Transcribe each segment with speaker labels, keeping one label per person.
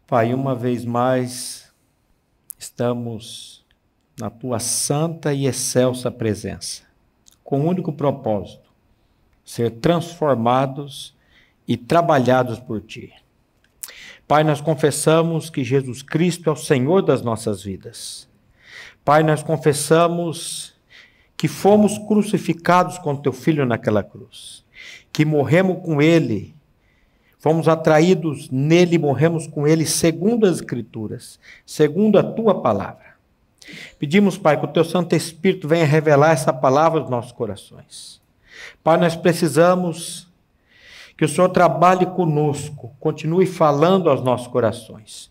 Speaker 1: Pai, uma vez mais, estamos na Tua santa e excelsa presença, com o único propósito, ser transformados e trabalhados por Ti. Pai, nós confessamos que Jesus Cristo é o Senhor das nossas vidas. Pai, nós confessamos que fomos crucificados com Teu Filho naquela cruz, que morremos com Ele, fomos atraídos nele e morremos com ele segundo as Escrituras, segundo a Tua palavra. Pedimos, Pai, que o Teu Santo Espírito venha revelar essa palavra aos nossos corações. Pai, nós precisamos que o Senhor trabalhe conosco, continue falando aos nossos corações.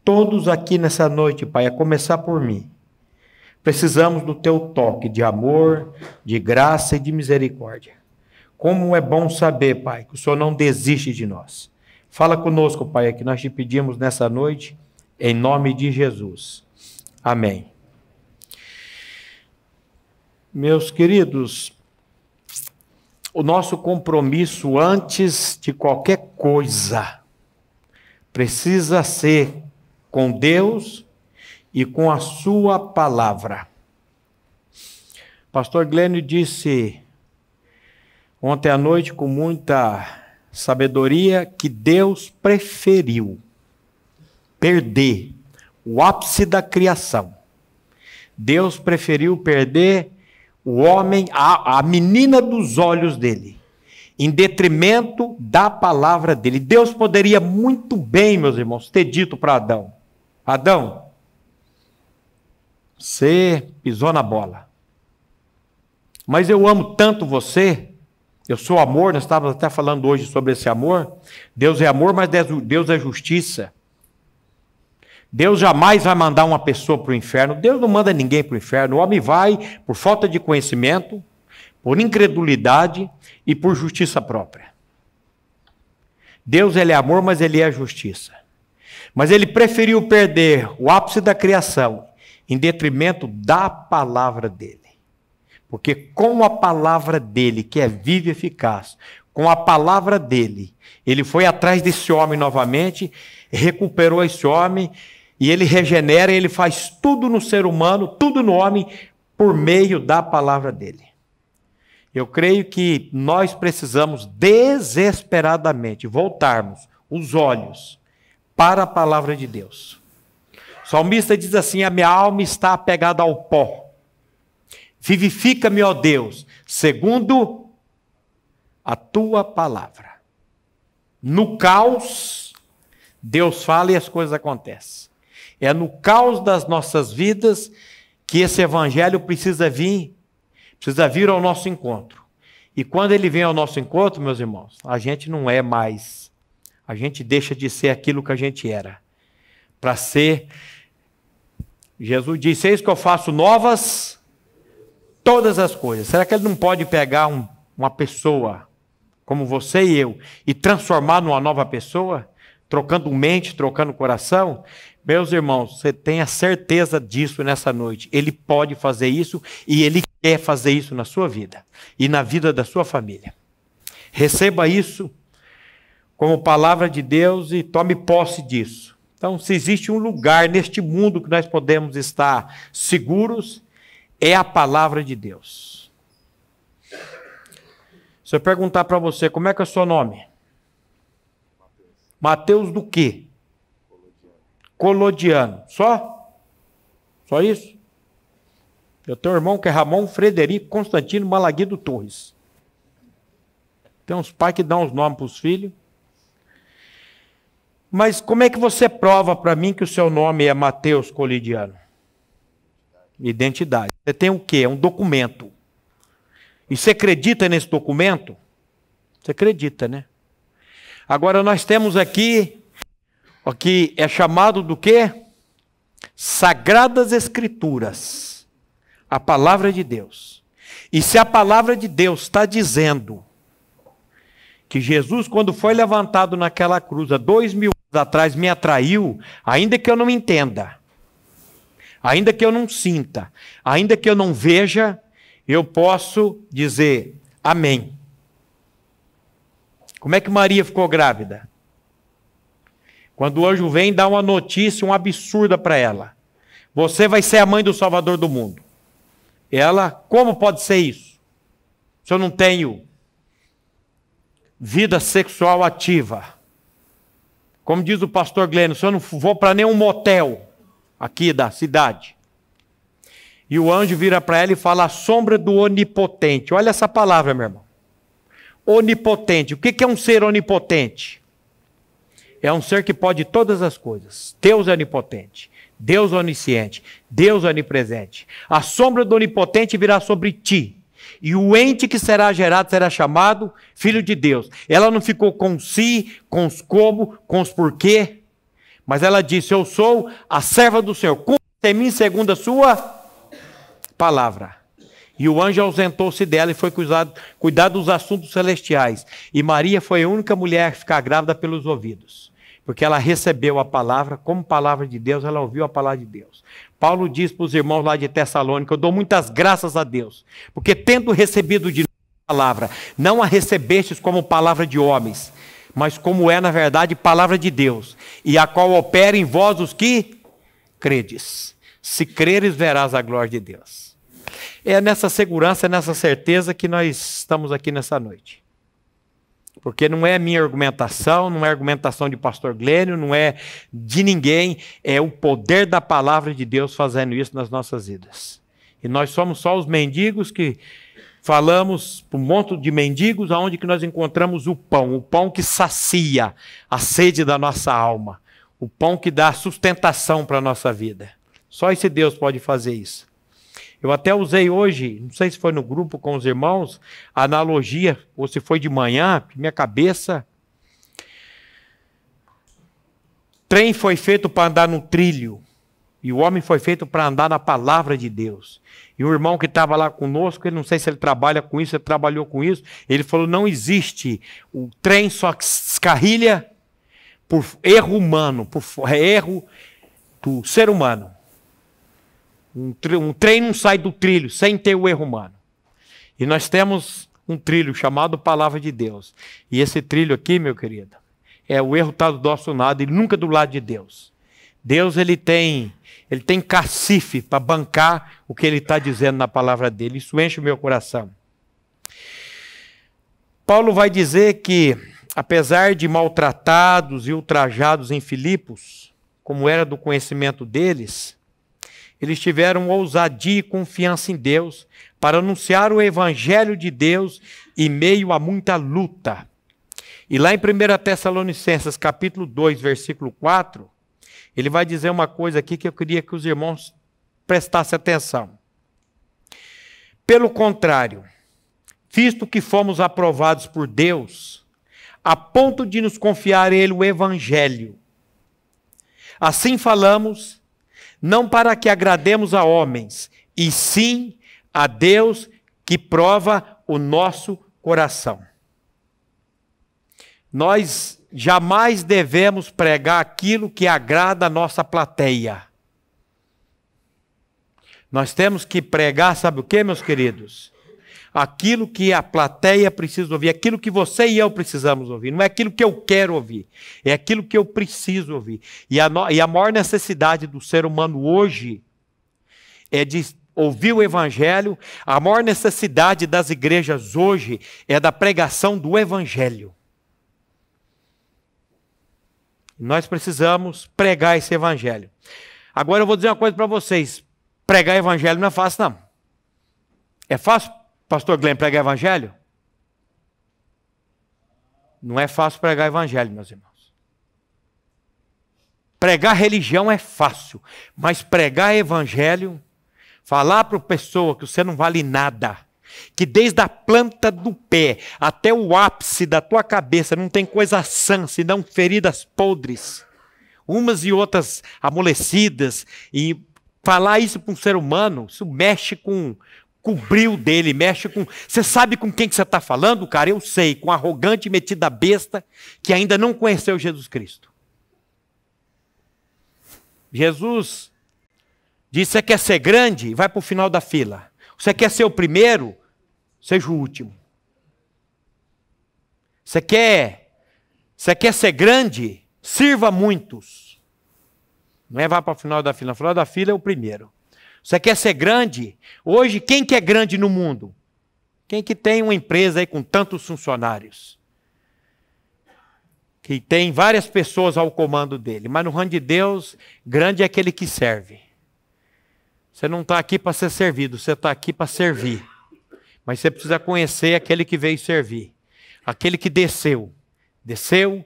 Speaker 1: Todos aqui nessa noite, Pai, a começar por mim, precisamos do Teu toque de amor, de graça e de misericórdia. Como é bom saber, Pai, que o Senhor não desiste de nós. Fala conosco, Pai, é que nós te pedimos nessa noite, em nome de Jesus. Amém. Meus queridos, o nosso compromisso antes de qualquer coisa precisa ser com Deus e com a Sua palavra. Pastor Glênio disse ontem à noite, com muita sabedoria, que Deus preferiu perder o ápice da criação. Deus preferiu perder o homem, a menina dos olhos dele, em detrimento da palavra dele. Deus poderia muito bem, meus irmãos, ter dito para Adão: Adão, você pisou na bola, mas eu amo tanto você. Eu sou amor, nós estávamos até falando hoje sobre esse amor. Deus é amor, mas Deus é justiça. Deus jamais vai mandar uma pessoa para o inferno. Deus não manda ninguém para o inferno. O homem vai por falta de conhecimento, por incredulidade e por justiça própria. Deus, ele é amor, mas ele é justiça. Mas ele preferiu perder o ápice da criação em detrimento da palavra dele. Porque com a palavra dele, que é viva e eficaz, com a palavra dele, ele foi atrás desse homem novamente, recuperou esse homem, e ele regenera, e ele faz tudo no ser humano, tudo no homem, por meio da palavra dele. Eu creio que nós precisamos desesperadamente voltarmos os olhos para a palavra de Deus. O salmista diz assim: a minha alma está apegada ao pó. Vivifica-me, ó Deus, segundo a Tua palavra. No caos, Deus fala e as coisas acontecem. É no caos das nossas vidas que esse evangelho precisa vir ao nosso encontro. E quando ele vem ao nosso encontro, meus irmãos, a gente não é mais, a gente deixa de ser aquilo que a gente era. Para ser, Jesus disse: eis que eu faço novas todas as coisas. Será que ele não pode pegar uma pessoa como você e eu e transformar numa nova pessoa? Trocando mente, trocando coração? Meus irmãos, você tenha certeza disso nessa noite. Ele pode fazer isso e ele quer fazer isso na sua vida e na vida da sua família. Receba isso como palavra de Deus e tome posse disso. Então, se existe um lugar neste mundo que nós podemos estar seguros, é a palavra de Deus. Se eu perguntar para você, como é que é o seu nome? Mateus do quê? Colodiano. Só? Só isso? Eu tenho um irmão que é Ramon Frederico Constantino Malaguido Torres. Tem uns pais que dão os nomes para os filhos. Mas como é que você prova para mim que o seu nome é Mateus Colodiano? Identidade. Você tem o quê? É um documento. E você acredita nesse documento? Você acredita, né? Agora nós temos aqui é chamado do quê? Sagradas Escrituras. A palavra de Deus. E se a palavra de Deus está dizendo que Jesus, quando foi levantado naquela cruz, há 2000 anos atrás, me atraiu, ainda que eu não entenda, ainda que eu não sinta, ainda que eu não veja, eu posso dizer amém. Como é que Maria ficou grávida? Quando o anjo vem, dá uma notícia, uma absurda para ela. Você vai ser a mãe do Salvador do mundo. Ela, como pode ser isso? Se eu não tenho vida sexual ativa. Como diz o pastor Glênio, se eu não vou para nenhum motel aqui da cidade. E o anjo vira para ela e fala: a sombra do onipotente. Olha essa palavra, meu irmão. Onipotente. O que é um ser onipotente? É um ser que pode todas as coisas. Deus é onipotente. Deus é onisciente. Deus é onipresente. A sombra do onipotente virá sobre ti. E o ente que será gerado será chamado Filho de Deus. Ela não ficou com si, com os como, com os porquê. Mas ela disse: eu sou a serva do Senhor. Cumpra em mim segundo a sua palavra. E o anjo ausentou-se dela e foi cuidar dos assuntos celestiais. E Maria foi a única mulher a ficar grávida pelos ouvidos. Porque ela recebeu a palavra, como palavra de Deus, ela ouviu a palavra de Deus. Paulo diz para os irmãos lá de Tessalônica: eu dou muitas graças a Deus, porque tendo recebido de a palavra, não a recebestes como palavra de homens, mas como é na verdade palavra de Deus, e a qual opera em vós os que credes. Se creres, verás a glória de Deus. É nessa segurança, nessa certeza que nós estamos aqui nessa noite. Porque não é minha argumentação, não é argumentação de pastor Glênio, não é de ninguém, é o poder da palavra de Deus fazendo isso nas nossas vidas. E nós somos só os mendigos que falamos para um monte de mendigos, aonde que nós encontramos o pão que sacia a sede da nossa alma, o pão que dá sustentação para a nossa vida. Só esse Deus pode fazer isso. Eu até usei hoje, não sei se foi no grupo com os irmãos, a analogia, ou se foi de manhã, minha cabeça. Trem foi feito para andar no trilho, e o homem foi feito para andar na palavra de Deus. E o irmão que estava lá conosco, ele não sei se ele trabalha com isso, ele trabalhou com isso, ele falou: não existe, o trem só descarrilha por erro humano, por erro do ser humano. Um trem não sai do trilho sem ter o erro humano. E nós temos um trilho chamado Palavra de Deus. E esse trilho aqui, meu querido, o erro está do nosso lado e nunca do lado de Deus. Deus ele tem cacife para bancar o que ele está dizendo na palavra dele. Isso enche o meu coração. Paulo vai dizer que, apesar de maltratados e ultrajados em Filipos, como era do conhecimento deles, eles tiveram ousadia e confiança em Deus para anunciar o evangelho de Deus em meio a muita luta. E lá em 1 Tessalonicenses, capítulo 2, versículo 4, ele vai dizer uma coisa aqui que eu queria que os irmãos prestassem atenção. Pelo contrário, visto que fomos aprovados por Deus, a ponto de nos confiar a Ele o evangelho. Assim falamos, não para que agrademos a homens, e sim a Deus que prova o nosso coração. Nós jamais devemos pregar aquilo que agrada a nossa plateia. Nós temos que pregar, sabe o que, meus queridos? Aquilo que a plateia precisa ouvir, aquilo que você e eu precisamos ouvir. Não é aquilo que eu quero ouvir, é aquilo que eu preciso ouvir. E a maior necessidade do ser humano hoje é de ouvir o evangelho. A maior necessidade das igrejas hoje é da pregação do evangelho. Nós precisamos pregar esse evangelho. Agora eu vou dizer uma coisa para vocês. Pregar evangelho não é fácil, não. É fácil, pastor Glenn, pregar evangelho? Não é fácil pregar evangelho, meus irmãos. Pregar religião é fácil, mas pregar evangelho, falar para a pessoa que você não vale nada, que desde a planta do pé até o ápice da tua cabeça não tem coisa sã, senão feridas podres, umas e outras amolecidas, e falar isso para um ser humano, isso mexe com o brilho dele, mexe com... Você sabe com quem que você está falando, cara? Eu sei, com arrogante e metida besta que ainda não conheceu Jesus Cristo. Jesus disse: você quer ser grande? Vai para o final da fila. Você quer ser o primeiro? Seja o último. Você quer ser grande? Sirva muitos. Não é vá para o final da fila. O final da fila é o primeiro. Você quer ser grande? Hoje, quem que é grande no mundo? Quem que tem uma empresa aí com tantos funcionários? Que tem várias pessoas ao comando dele. Mas no reino de Deus, grande é aquele que serve. Você não está aqui para ser servido, você está aqui para servir. Mas você precisa conhecer aquele que veio servir. Aquele que desceu. Desceu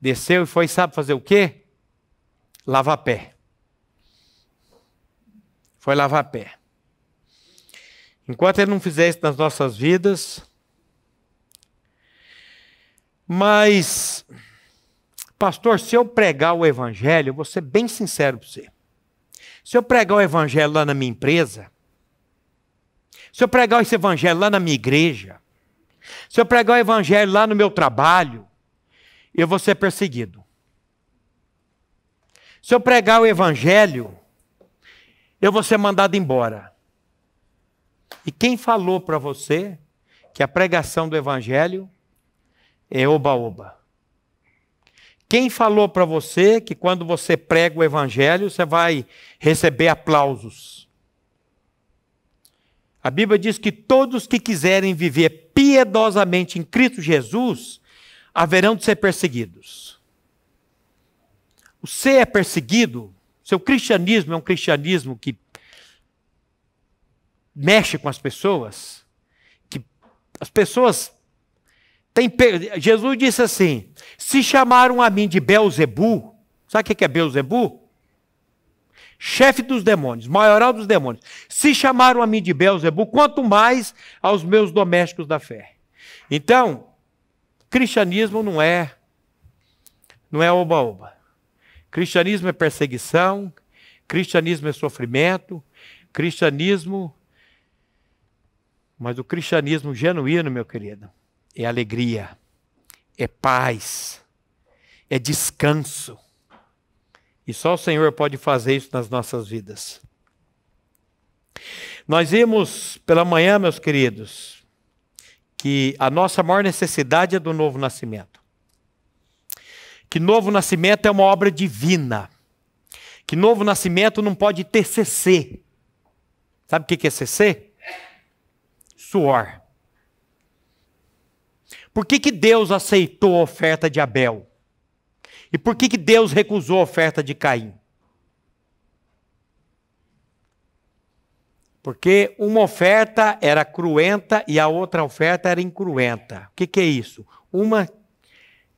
Speaker 1: e foi, sabe fazer o quê? Lavar pé. Foi lavar pé. Enquanto ele não fizer isso nas nossas vidas. Mas, pastor, se eu pregar o evangelho, eu vou ser bem sincero para você. Se eu pregar o evangelho lá na minha empresa, se eu pregar esse evangelho lá na minha igreja, se eu pregar o evangelho lá no meu trabalho, eu vou ser perseguido. Se eu pregar o evangelho, eu vou ser mandado embora. E quem falou para você que a pregação do evangelho é oba-oba? Quem falou para você que quando você prega o evangelho, você vai receber aplausos? A Bíblia diz que todos que quiserem viver piedosamente em Cristo Jesus, haverão de ser perseguidos. Você é perseguido, seu cristianismo é um cristianismo que mexe com as pessoas, que as pessoas têm... Jesus disse assim, se chamaram a mim de Beelzebu, sabe o que é Beelzebu? Chefe dos demônios, maioral dos demônios. Se chamaram a mim de Beelzebu, quanto mais aos meus domésticos da fé. Então, cristianismo não é oba-oba. Cristianismo é perseguição, cristianismo é sofrimento, cristianismo... Mas o cristianismo genuíno, meu querido, é alegria, é paz, é descanso. E só o Senhor pode fazer isso nas nossas vidas. Nós vimos pela manhã, meus queridos, que a nossa maior necessidade é do novo nascimento. Que novo nascimento é uma obra divina. Que novo nascimento não pode ter CC. Sabe o que é CC? Suor. Por que Deus aceitou a oferta de Abel? E por que Deus recusou a oferta de Caim? Porque uma oferta era cruenta e a outra oferta era incruenta. O que é isso? Uma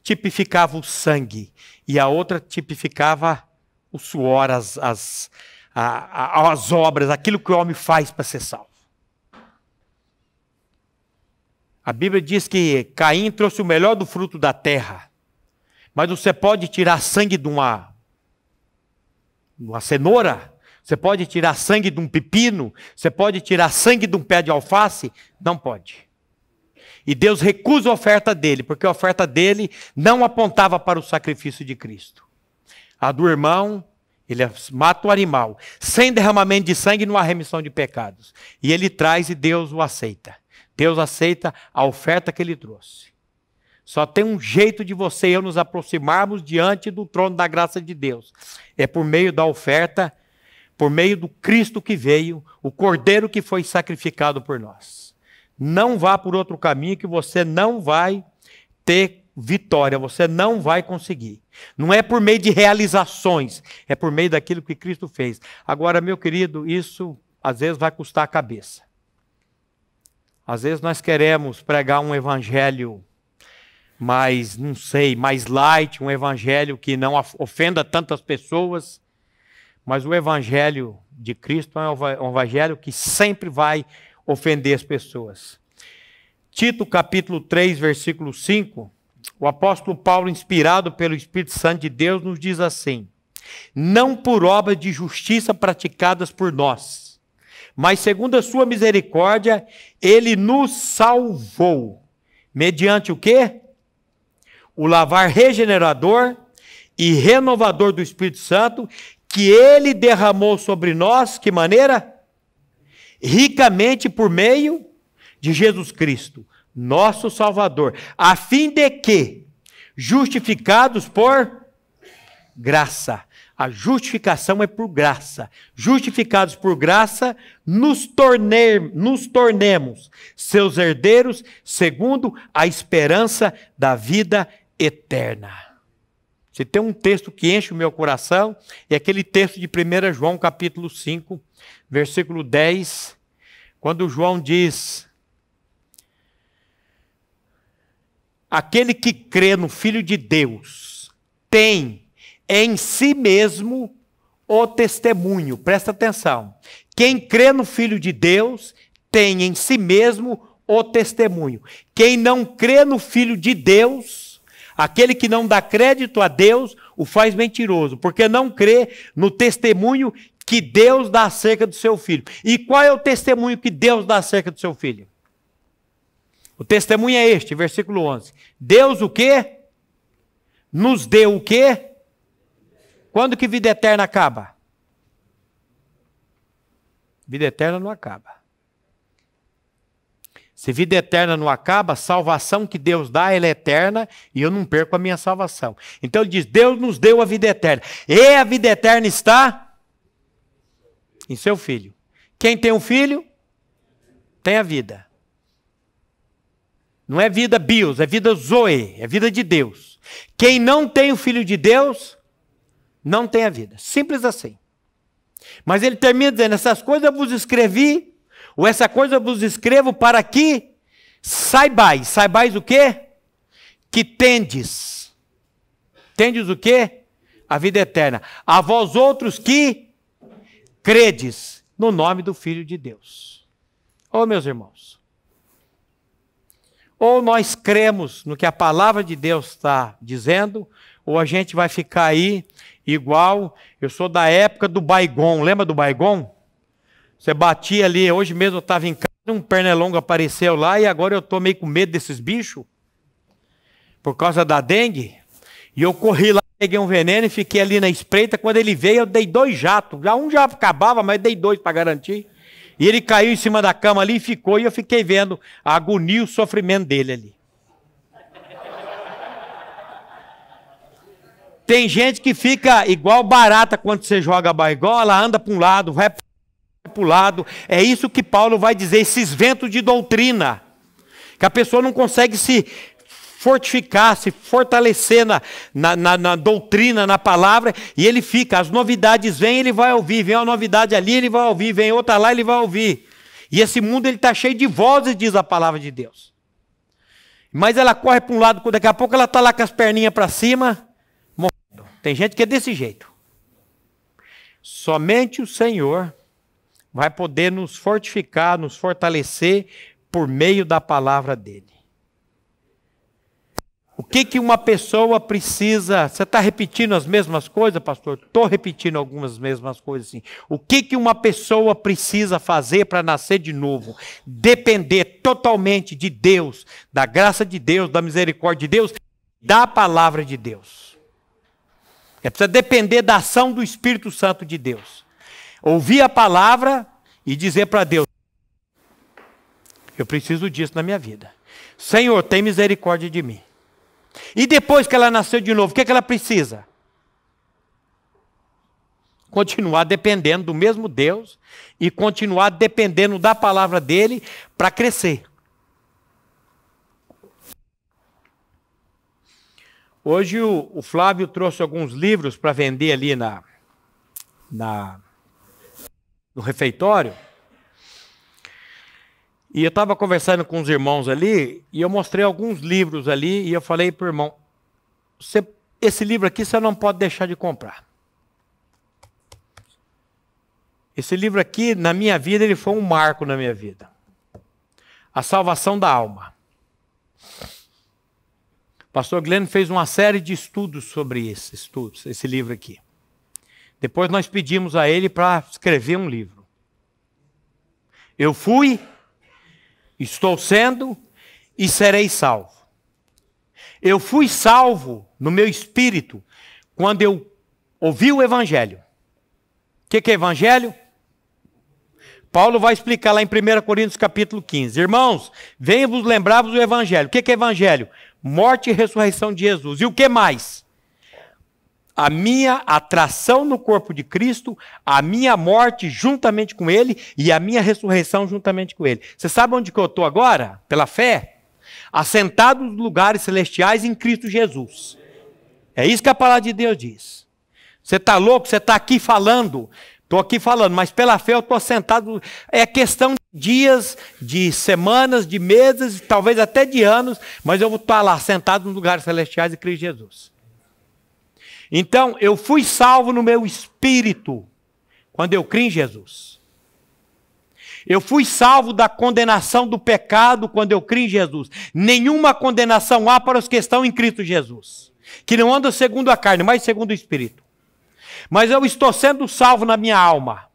Speaker 1: tipificava o sangue e a outra tipificava o suor, as obras, aquilo que o homem faz para ser salvo. A Bíblia diz que Caim trouxe o melhor do fruto da terra. Mas você pode tirar sangue de uma cenoura? Você pode tirar sangue de um pepino? Você pode tirar sangue de um pé de alface? Não pode. E Deus recusa a oferta dele, porque a oferta dele não apontava para o sacrifício de Cristo. A do irmão, ele mata o animal. Sem derramamento de sangue não há remissão de pecados. E ele traz e Deus o aceita. Deus aceita a oferta que ele trouxe. Só tem um jeito de você e eu nos aproximarmos diante do trono da graça de Deus. É por meio da oferta, por meio do Cristo que veio, o Cordeiro que foi sacrificado por nós. Não vá por outro caminho que você não vai ter vitória, você não vai conseguir. Não é por meio de realizações, é por meio daquilo que Cristo fez. Agora, meu querido, isso às vezes vai custar a cabeça. Às vezes nós queremos pregar um evangelho mais, não sei, mais light, um evangelho que não ofenda tantas pessoas, mas o evangelho de Cristo é um evangelho que sempre vai ofender as pessoas. Tito capítulo 3, versículo 5, o apóstolo Paulo, inspirado pelo Espírito Santo de Deus, nos diz assim: não por obras de justiça praticadas por nós, mas segundo a sua misericórdia, ele nos salvou. Mediante o quê? O lavar regenerador e renovador do Espírito Santo, que ele derramou sobre nós, que maneira? Ricamente por meio de Jesus Cristo, nosso Salvador, a fim de que, Justificados por graça. A justificação é por graça. Justificados por graça, nos tornemos seus herdeiros, segundo a esperança da vida eterna. Se tem um texto que enche o meu coração, é aquele texto de 1 João, capítulo 5, versículo 10, quando João diz: aquele que crê no Filho de Deus tem em si mesmo o testemunho. Presta atenção. Quem crê no Filho de Deus tem em si mesmo o testemunho. Quem não crê no Filho de Deus, aquele que não dá crédito a Deus, o faz mentiroso, porque não crê no testemunho que Deus dá acerca do seu Filho. E qual é o testemunho que Deus dá acerca do seu Filho? O testemunho é este, versículo 11. Deus o quê? Nos deu o quê? Quando que vida eterna acaba? Vida eterna não acaba. Se vida eterna não acaba, a salvação que Deus dá, ela é eterna e eu não perco a minha salvação. Então ele diz, Deus nos deu a vida eterna. E a vida eterna está em seu Filho. Quem tem um filho, tem a vida. Não é vida bios, é vida zoe, é vida de Deus. Quem não tem o Filho de Deus, não tem a vida. Simples assim. Mas ele termina dizendo, essas coisas eu vos escrevi, ou essa coisa eu vos escrevo para que saibais. Saibais o quê? Que tendes. Tendes o quê? A vida eterna. A vós outros que credes no nome do Filho de Deus. Ô meus irmãos, ou nós cremos no que a palavra de Deus está dizendo, ou a gente vai ficar aí igual, eu sou da época do Baygon, lembra do Baygon? Você batia ali, hoje mesmo eu estava em casa, um pernilongo apareceu lá e agora eu estou meio com medo desses bichos, por causa da dengue, e eu corri lá, peguei um veneno e fiquei ali na espreita, quando ele veio eu dei 2 jatos, já um já acabava, mas dei 2 para garantir, e ele caiu em cima da cama ali e ficou, e eu fiquei vendo a agonia e o sofrimento dele ali. Tem gente que fica igual barata quando você joga Baygon, ela anda para um lado, vai para o lado. É isso que Paulo vai dizer, esses ventos de doutrina. Que a pessoa não consegue se fortificar, se fortalecer na doutrina, na palavra, e ele fica, as novidades vêm, ele vai ouvir, vem uma novidade ali, ele vai ouvir, vem outra lá, ele vai ouvir. E esse mundo está cheio de vozes, diz a palavra de Deus. Mas ela corre para um lado, daqui a pouco ela está lá com as perninhas para cima, morrendo. Tem gente que é desse jeito. Somente o Senhor vai poder nos fortificar, nos fortalecer por meio da palavra dele. O que uma pessoa precisa... Você está repetindo as mesmas coisas, pastor? Estou repetindo algumas mesmas coisas, sim. O que uma pessoa precisa fazer para nascer de novo? Depender totalmente de Deus, da graça de Deus, da misericórdia de Deus, da palavra de Deus. É preciso depender da ação do Espírito Santo de Deus. Ouvir a palavra e dizer para Deus, eu preciso disso na minha vida. Senhor, tem misericórdia de mim. E depois que ela nasceu de novo, o que ela precisa? Continuar dependendo do mesmo Deus e continuar dependendo da palavra dele para crescer. Hoje o Flávio trouxe alguns livros para vender ali no refeitório. E eu estava conversando com os irmãos ali, e eu mostrei alguns livros ali, e eu falei para o irmão, esse livro aqui você não pode deixar de comprar. Esse livro aqui, na minha vida, ele foi um marco na minha vida. A salvação da alma. O pastor Glenn fez uma série de estudos sobre esse livro aqui. Depois nós pedimos a ele para escrever um livro. Eu fui... Estou sendo e serei salvo. Eu fui salvo no meu espírito quando eu ouvi o Evangelho. O que é Evangelho? Paulo vai explicar lá em 1 Coríntios capítulo 15. Irmãos, venho vos lembrar-vos do Evangelho. O que é Evangelho? morte e ressurreição de Jesus. E o que mais? A minha atração no corpo de Cristo, a minha morte juntamente com Ele e a minha ressurreição juntamente com Ele. Você sabe onde que eu estou agora? Pela fé? Assentado nos lugares celestiais em Cristo Jesus. É isso que a palavra de Deus diz. Você está louco? Você está aqui falando? Estou aqui falando, mas pela fé eu estou sentado. É questão de dias, de semanas, de meses, talvez até de anos, mas eu vou estar lá sentado nos lugares celestiais em Cristo Jesus. Então, eu fui salvo no meu espírito quando eu criei em Jesus. Eu fui salvo da condenação do pecado quando eu criei em Jesus. Nenhuma condenação há para os que estão em Cristo Jesus, que não andam segundo a carne, mas segundo o Espírito. Mas eu estou sendo salvo na minha alma.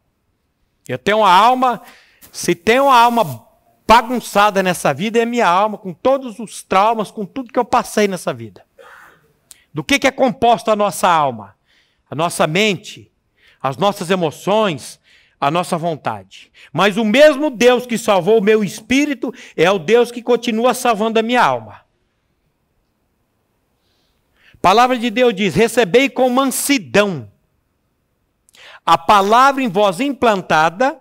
Speaker 1: Eu tenho uma alma, se tem uma alma bagunçada nessa vida, é minha alma, com todos os traumas, com tudo que eu passei nessa vida. Do que é composta a nossa alma? A nossa mente, as nossas emoções, a nossa vontade. Mas o mesmo Deus que salvou o meu espírito é o Deus que continua salvando a minha alma. A palavra de Deus diz: recebei com mansidão a palavra em vós implantada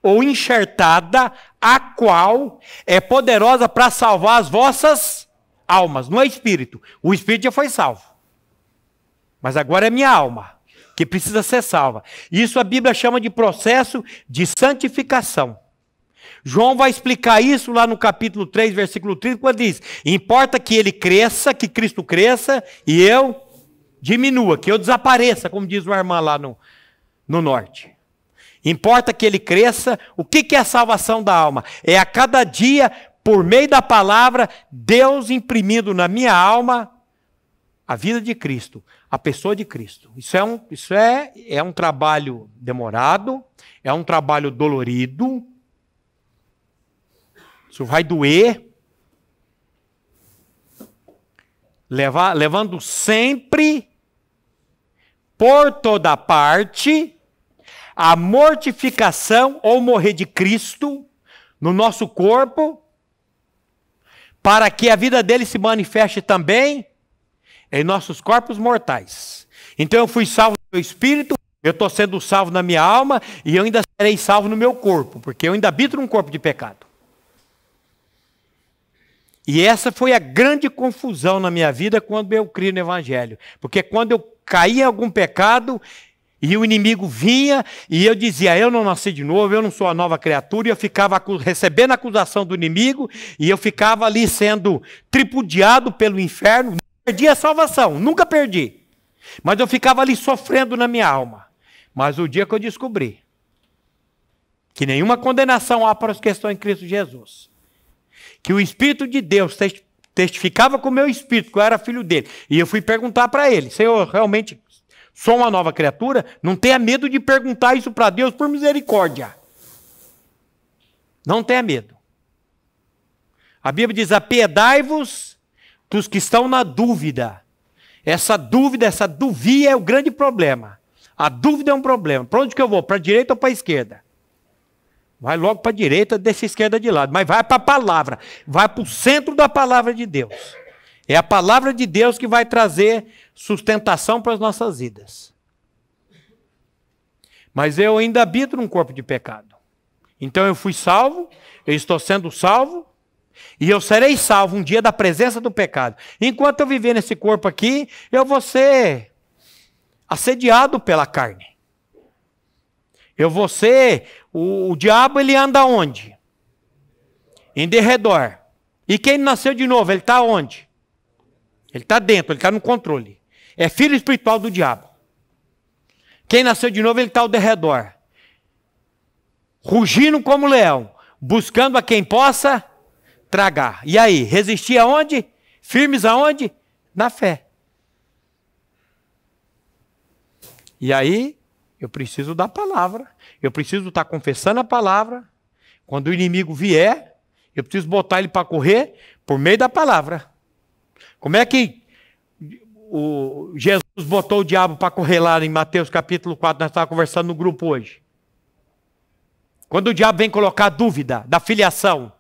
Speaker 1: ou enxertada, a qual é poderosa para salvar as vossas almas. Não é espírito. O espírito já foi salvo. Mas agora é minha alma que precisa ser salva. Isso a Bíblia chama de processo de santificação. João vai explicar isso lá no capítulo 3, versículo 30, quando diz: importa que ele cresça, que Cristo cresça, e eu diminua, que eu desapareça, como diz uma irmã lá no norte. Importa que ele cresça. O que é a salvação da alma? É a cada dia, por meio da palavra, Deus imprimindo na minha alma a vida de Cristo, a pessoa de Cristo. Isso é um trabalho demorado, é um trabalho dolorido, isso vai doer, levando sempre, por toda parte, a mortificação ou morrer de Cristo no nosso corpo, para que a vida dele se manifeste também em nossos corpos mortais. Então eu fui salvo no meu espírito, eu estou sendo salvo na minha alma, e eu ainda serei salvo no meu corpo, porque eu ainda habito num corpo de pecado. E essa foi a grande confusão na minha vida quando eu criei no Evangelho. Porque quando eu caía em algum pecado, e o inimigo vinha, e eu dizia: eu não nasci de novo, eu não sou a nova criatura, e eu ficava recebendo a acusação do inimigo, e eu ficava ali sendo tripudiado pelo inferno. Não perdi a salvação, nunca perdi. Mas eu ficava ali sofrendo na minha alma. Mas o dia que eu descobri que nenhuma condenação há para os que estão em Cristo Jesus, que o Espírito de Deus testificava com o meu espírito que eu era filho dele, e eu fui perguntar para ele: Senhor, realmente sou uma nova criatura? Não tenha medo de perguntar isso para Deus por misericórdia. Não tenha medo. A Bíblia diz: apiedai-vos dos que estão na dúvida. Essa dúvida é o grande problema. A dúvida é um problema. Para onde que eu vou? Para a direita ou para a esquerda? Vai logo para a direita, deixa a esquerda de lado. Mas vai para a palavra. Vai para o centro da palavra de Deus. É a palavra de Deus que vai trazer sustentação para as nossas vidas. Mas eu ainda habito num corpo de pecado. Então eu fui salvo, eu estou sendo salvo, e eu serei salvo um dia da presença do pecado. Enquanto eu viver nesse corpo aqui, eu vou ser assediado pela carne. Eu vou ser... O diabo, ele anda onde? Em derredor. E quem nasceu de novo, ele está onde? Ele está dentro, ele está no controle. É filho espiritual do diabo. Quem nasceu de novo, ele está ao derredor. Rugindo como leão, buscando a quem possa tragar. E aí, resistir aonde? Firmes aonde? Na fé. E aí, eu preciso da palavra. Eu preciso estar confessando a palavra. Quando o inimigo vier, eu preciso botar ele para correr por meio da palavra. Como é que Jesus botou o diabo para correr lá em Mateus capítulo 4? Nós estávamos conversando no grupo hoje. Quando o diabo vem colocar dúvida da filiação.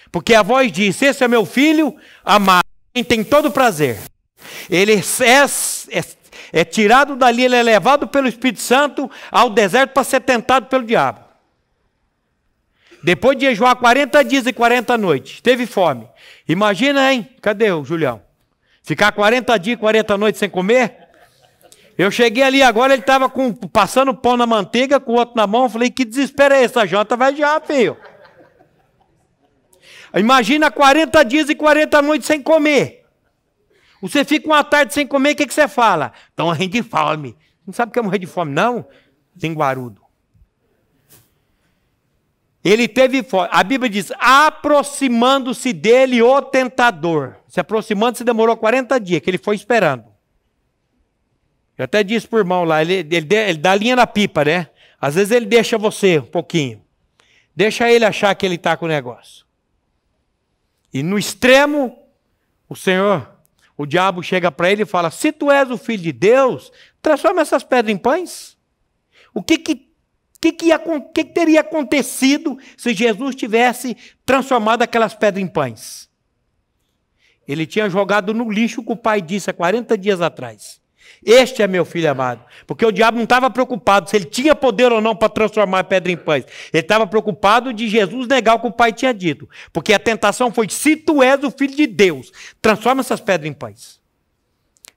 Speaker 1: Porque a voz diz: esse é meu filho amado, tem todo prazer. Ele é tirado dali, ele é levado pelo Espírito Santo ao deserto para ser tentado pelo diabo. Depois de jejuar 40 dias e 40 noites, teve fome. Imagina, hein? Cadê o Julião? Ficar 40 dias e 40 noites sem comer? Eu cheguei ali agora, ele estava passando pão na manteiga, com o outro na mão. Eu falei, que desespero é esse? A janta vai já, filho. Imagina 40 dias e 40 noites sem comer. Você fica uma tarde sem comer, o que você fala? Estão morrendo de fome. Não sabe o que é morrer de fome, não? Linguarudo. Ele teve fome. A Bíblia diz, aproximando-se dele o tentador. Se aproximando, se demorou 40 dias, que ele foi esperando. Eu até disse para o irmão lá, ele dá linha na pipa, né? Às vezes ele deixa você um pouquinho. Deixa ele achar que ele está com o negócio. E no extremo, o diabo chega para ele e fala, se tu és o filho de Deus, transforma essas pedras em pães. O que teria acontecido se Jesus tivesse transformado aquelas pedras em pães? Ele tinha jogado no lixo o que o pai disse há 40 dias atrás. Este é meu filho amado. Porque o diabo não estava preocupado se ele tinha poder ou não para transformar a pedra em pães. Ele estava preocupado de Jesus negar o que o pai tinha dito. Porque a tentação foi, se tu és o filho de Deus, transforma essas pedras em pães.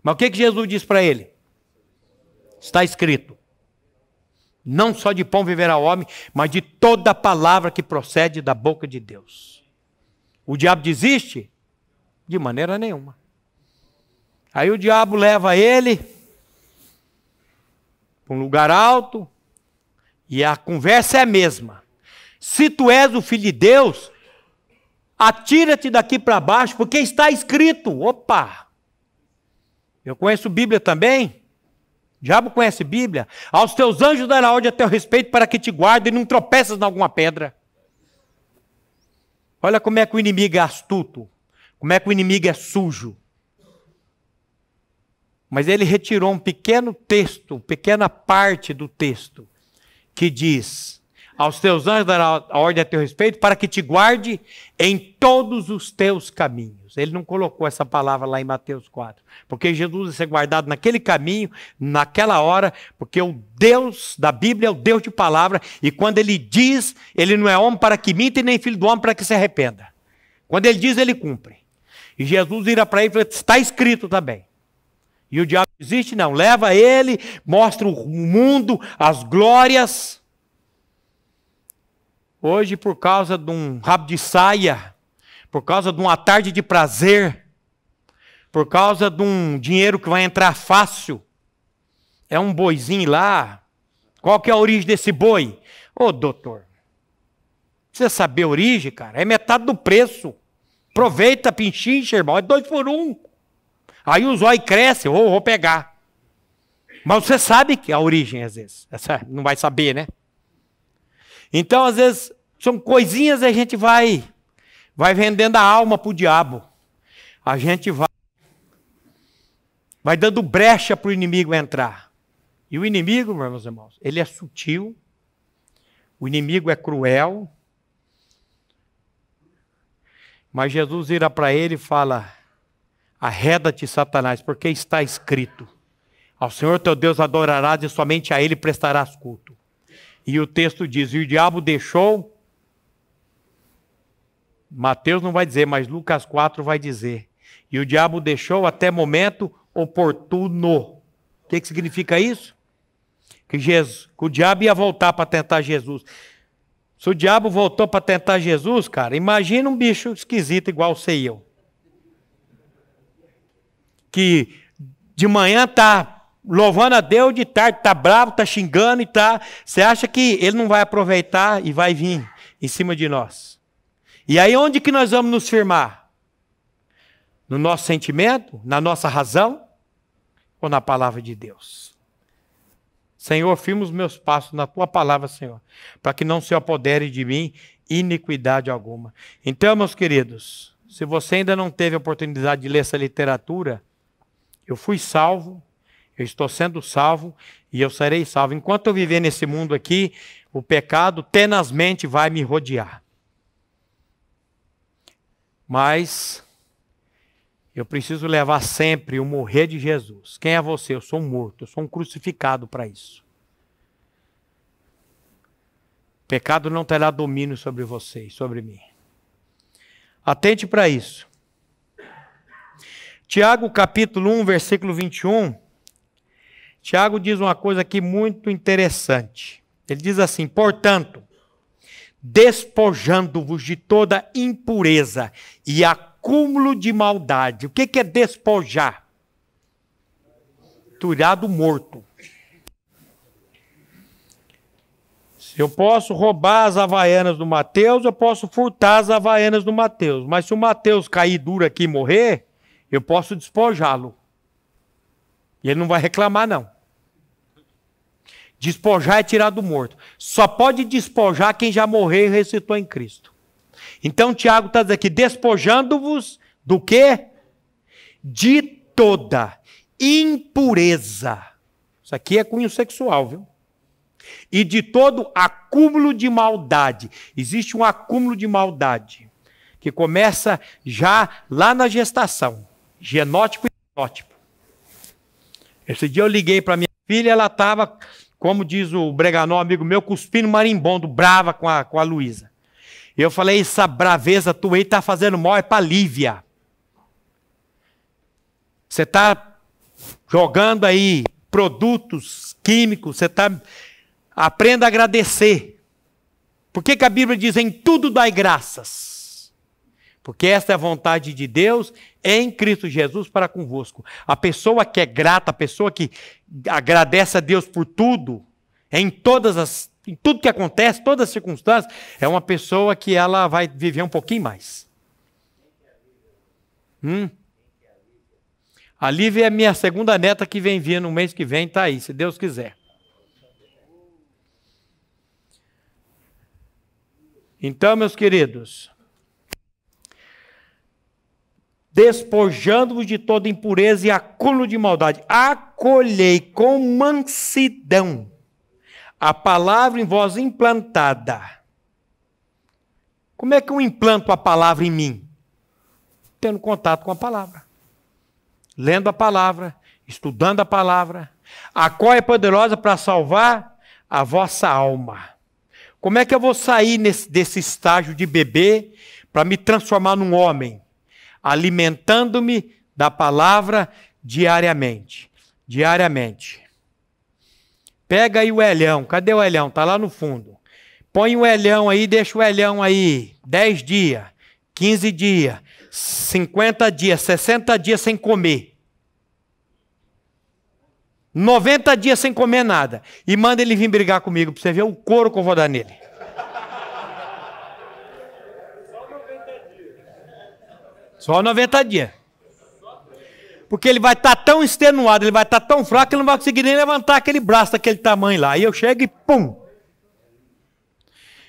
Speaker 1: Mas o que Jesus disse para ele? Está escrito. Não só de pão viverá o homem, mas de toda a palavra que procede da boca de Deus. O diabo desiste? De maneira nenhuma. Aí o diabo leva ele para um lugar alto e a conversa é a mesma. Se tu és o filho de Deus, atira-te daqui para baixo, porque está escrito. Opa! Eu conheço Bíblia também. O diabo conhece Bíblia. Aos teus anjos dará ordem a teu respeito para que te guardem e não tropeças em alguma pedra. Olha como é que o inimigo é astuto. Como é que o inimigo é sujo. Mas ele retirou um pequeno texto, pequena parte do texto, que diz, aos teus anjos dará a ordem a teu respeito, para que te guarde em todos os teus caminhos. Ele não colocou essa palavra lá em Mateus 4, porque Jesus ia ser guardado naquele caminho, naquela hora, porque o Deus da Bíblia é o Deus de palavra, e quando ele diz, ele não é homem para que minta, e nem filho do homem para que se arrependa. Quando ele diz, ele cumpre. E Jesus vira para ele e fala, está escrito também. E o diabo existe? Não. Leva ele, mostra o mundo, as glórias. Hoje, por causa de um rabo de saia, por causa de uma tarde de prazer, por causa de um dinheiro que vai entrar fácil, é um boizinho lá. Qual que é a origem desse boi? Ô, doutor, precisa saber a origem, cara. É metade do preço. Aproveita, pinchincha, irmão. É 2 por 1. Aí o zóio cresce, vou pegar. Mas você sabe que a origem, às vezes. Essa não vai saber, né? Então, às vezes, são coisinhas que a gente vai vendendo a alma para o diabo. A gente vai dando brecha para o inimigo entrar. E o inimigo, meus irmãos, ele é sutil. O inimigo é cruel. Mas Jesus vira para ele e fala, arreda-te, Satanás, porque está escrito, ao Senhor teu Deus adorarás e somente a Ele prestarás culto. E o texto diz, e o diabo deixou, Mateus não vai dizer, mas Lucas 4 vai dizer, e o diabo deixou até momento oportuno. O que significa isso? Que o diabo ia voltar para tentar Jesus. Se o diabo voltou para tentar Jesus, cara, imagina um bicho esquisito igual você e eu. Que de manhã está louvando a Deus, de tarde está bravo, está xingando e está... Você acha que ele não vai aproveitar e vai vir em cima de nós? E aí onde que nós vamos nos firmar? No nosso sentimento? Na nossa razão? Ou na palavra de Deus? Senhor, firma os meus passos na tua palavra, Senhor, para que não se apodere de mim iniquidade alguma. Então, meus queridos, se você ainda não teve a oportunidade de ler essa literatura, eu fui salvo, eu estou sendo salvo e eu serei salvo. Enquanto eu viver nesse mundo aqui, o pecado tenazmente vai me rodear. Mas Eu preciso levar sempre o morrer de Jesus. Quem é você? Eu sou um morto, eu sou um crucificado para isso. Pecado não terá domínio sobre você e sobre mim. Atente para isso. Tiago capítulo 1, versículo 21. Tiago diz uma coisa aqui muito interessante. Ele diz assim: portanto, despojando-vos de toda impureza e acúmulo de maldade. O que é despojar? Tirar do morto. Se eu posso roubar as havaianas do Mateus, eu posso furtar as havaianas do Mateus. Mas se o Mateus cair duro aqui e morrer, eu posso despojá-lo. E ele não vai reclamar, não. Despojar é tirar do morto. Só pode despojar quem já morreu e ressuscitou em Cristo. Então Tiago está dizendo aqui, despojando-vos do quê? De toda impureza. Isso aqui é cunho sexual, viu? E de todo acúmulo de maldade. Existe um acúmulo de maldade que começa já lá na gestação. Genótipo e fenótipo. Esse dia eu liguei para minha filha, ela estava, como diz o Breganó, amigo meu, cuspindo marimbondo, brava com a Luísa. E eu falei, essa braveza tua aí está fazendo mal, é para Lívia. Você está jogando aí produtos químicos, você está... Aprenda a agradecer. Por que a Bíblia diz, em tudo dai graças? Porque esta é a vontade de Deus em Cristo Jesus para convosco. A pessoa que é grata, a pessoa que agradece a Deus por tudo, em tudo que acontece, todas as circunstâncias, é uma pessoa que ela vai viver um pouquinho mais. A Lívia é minha segunda neta que vem vir no mês que vem, está aí, se Deus quiser. Então, meus queridos, despojando-vos de toda impureza e acúmulo de maldade, acolhei com mansidão a palavra em vós implantada. Como é que eu implanto a palavra em mim? Tendo contato com a palavra. Lendo a palavra, estudando a palavra, a qual é poderosa para salvar a vossa alma. Como é que eu vou sair desse estágio de bebê para me transformar num homem? Alimentando-me da palavra diariamente. Diariamente. Pega aí o Elhão. Cadê o Elhão? Está lá no fundo. Põe o Elhão aí, deixa o Elhão aí 10 dias, 15 dias, 50 dias, 60 dias sem comer. 90 dias sem comer nada. E manda ele vir brigar comigo para você ver o couro que eu vou dar nele. Só 90 dias. Porque ele vai estar tão extenuado, ele vai estar tão fraco que ele não vai conseguir nem levantar aquele braço daquele tamanho lá. Aí eu chego e pum.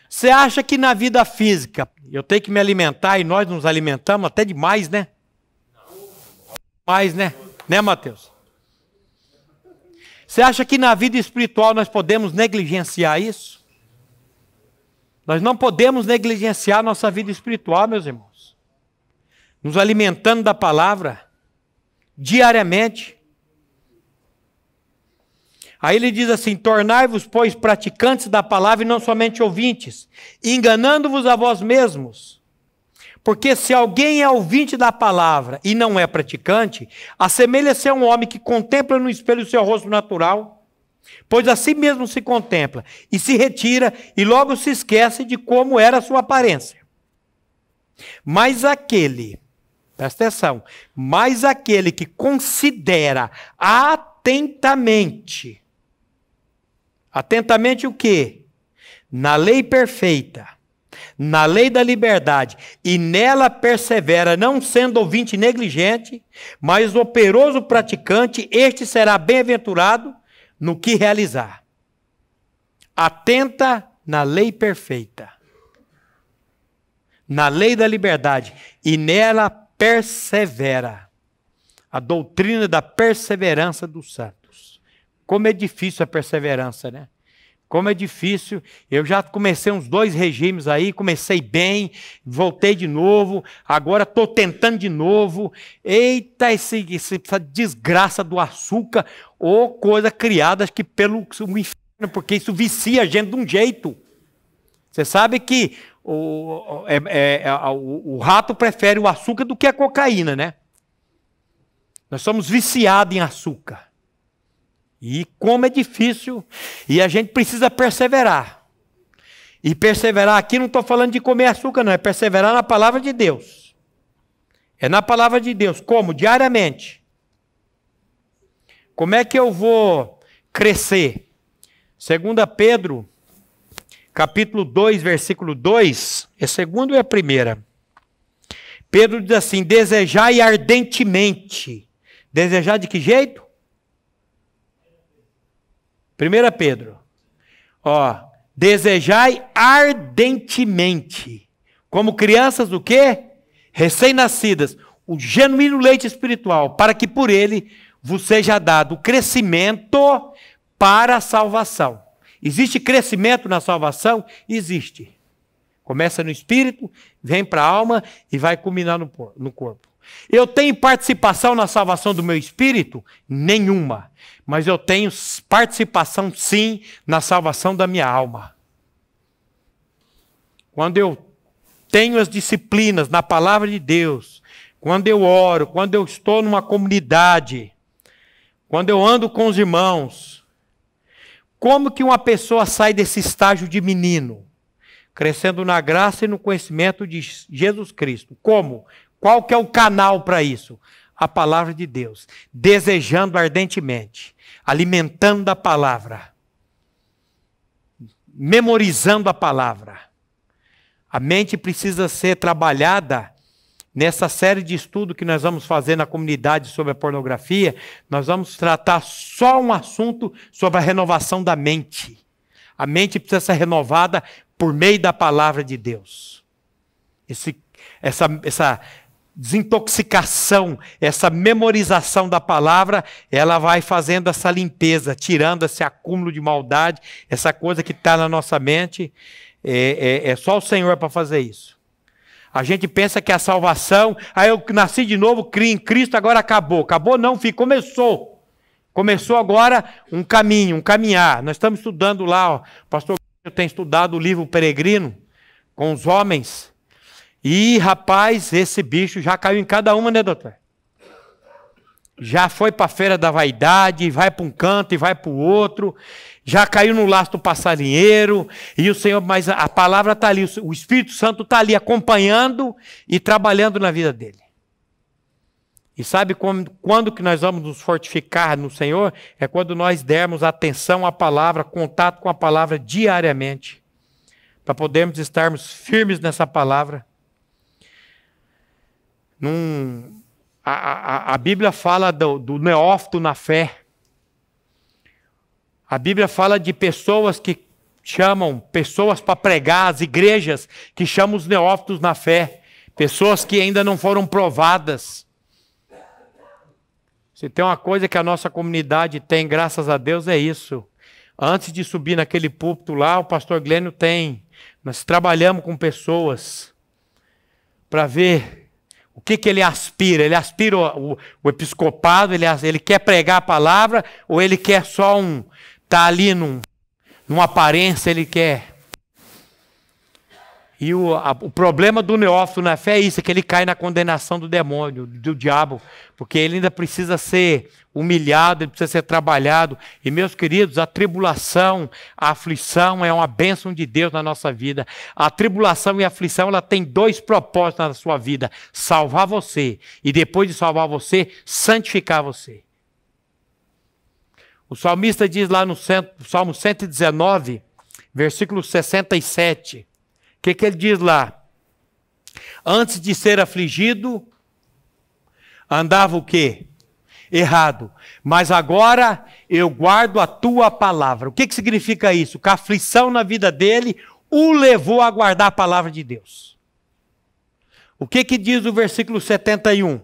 Speaker 1: Você acha que na vida física eu tenho que me alimentar e nós nos alimentamos até demais, né? Mais, né? Né, Mateus? Você acha que na vida espiritual nós podemos negligenciar isso? Nós não podemos negligenciar nossa vida espiritual, meus irmãos. Nos alimentando da palavra, diariamente. Aí ele diz assim, tornai-vos, pois, praticantes da palavra e não somente ouvintes, enganando-vos a vós mesmos. Porque se alguém é ouvinte da palavra e não é praticante, assemelha-se a um homem que contempla no espelho o seu rosto natural, pois a si mesmo se contempla e se retira e logo se esquece de como era a sua aparência. Mas aquele, presta atenção, mas aquele que considera atentamente o quê? Na lei perfeita, na lei da liberdade, e nela persevera, não sendo ouvinte negligente, mas operoso praticante, este será bem-aventurado no que realizar. Atenta na lei perfeita, na lei da liberdade, e nela persevera. A doutrina da perseverança dos santos. Como é difícil a perseverança, né? Como é difícil. Eu já comecei uns 2 regimes aí, comecei bem, voltei de novo, agora estou tentando de novo. Eita, essa desgraça do açúcar, ou coisa criada que pelo inferno, porque isso vicia a gente de um jeito. Você sabe que o rato prefere o açúcar do que a cocaína, né? Nós somos viciados em açúcar. E como é difícil, e a gente precisa perseverar. E perseverar aqui não estou falando de comer açúcar, não, é perseverar na palavra de Deus. É na palavra de Deus. Como? Diariamente. Como é que eu vou crescer? 2 Pedro, capítulo 2, versículo 2, é segundo ou é a primeira? Pedro diz assim, desejai ardentemente. Desejar de que jeito? 1 Pedro, desejai ardentemente, como crianças o quê? Recém-nascidas, o genuíno leite espiritual, para que por ele vos seja dado o crescimento para a salvação. Existe crescimento na salvação? Existe. Começa no espírito, vem para a alma e vai culminar no corpo. Eu tenho participação na salvação do meu espírito? Nenhuma. Mas eu tenho participação, sim, na salvação da minha alma. Quando eu tenho as disciplinas na palavra de Deus, quando eu oro, quando eu estou numa comunidade, quando eu ando com os irmãos, como que uma pessoa sai desse estágio de menino? Crescendo na graça e no conhecimento de Jesus Cristo. Como? Qual que é o canal para isso? A palavra de Deus. Desejando ardentemente. Alimentando a palavra. Memorizando a palavra. A mente precisa ser trabalhada nessa série de estudo que nós vamos fazer na comunidade sobre a pornografia. Nós vamos tratar só um assunto sobre a renovação da mente. A mente precisa ser renovada por meio da palavra de Deus. Essa desintoxicação, essa memorização da palavra, ela vai fazendo essa limpeza, tirando esse acúmulo de maldade, essa coisa que está na nossa mente. É só o Senhor para fazer isso. A gente pensa que a salvação, eu nasci de novo, criei em Cristo, agora acabou. Acabou não, filho, começou. Começou agora um caminho, um caminhar. Nós estamos estudando lá, o pastor tem estudado o livro Peregrino com os homens. E, rapaz, esse bicho já caiu em cada uma, né, doutor? Já foi para a feira da vaidade, vai para um canto e vai para o outro. Já caiu no laço do passarinheiro. E o Senhor, mas a palavra está ali, o Espírito Santo está ali acompanhando e trabalhando na vida dele. E sabe quando que nós vamos nos fortificar no Senhor? É quando nós dermos atenção à palavra, contato com a palavra diariamente. Para podermos estarmos firmes nessa palavra. A Bíblia fala do neófito na fé. A Bíblia fala de pessoas que chamam, pessoas para pregar, as igrejas que chamam os neófitos na fé. Pessoas que ainda não foram provadas. Se tem uma coisa que a nossa comunidade tem, graças a Deus, é isso. Antes de subir naquele púlpito lá, o pastor Glênio tem. Nós trabalhamos com pessoas para ver o que ele aspira. Ele aspira o episcopado, ele quer pregar a palavra, ou ele quer só tá ali numa aparência, ele quer. E o problema do neófito na fé é isso, é que ele cai na condenação do demônio, do diabo, porque ele ainda precisa ser humilhado, ele precisa ser trabalhado. E, meus queridos, a tribulação, a aflição é uma bênção de Deus na nossa vida. A tribulação e a aflição, ela tem 2 propósitos na sua vida: salvar você, e depois de salvar você, santificar você. O salmista diz lá no Salmo 119, versículo 67, o que ele diz lá? Antes de ser afligido, andava o quê? Errado. Mas agora eu guardo a tua palavra. O que significa isso? Que a aflição na vida dele o levou a guardar a palavra de Deus. O que diz o versículo 71?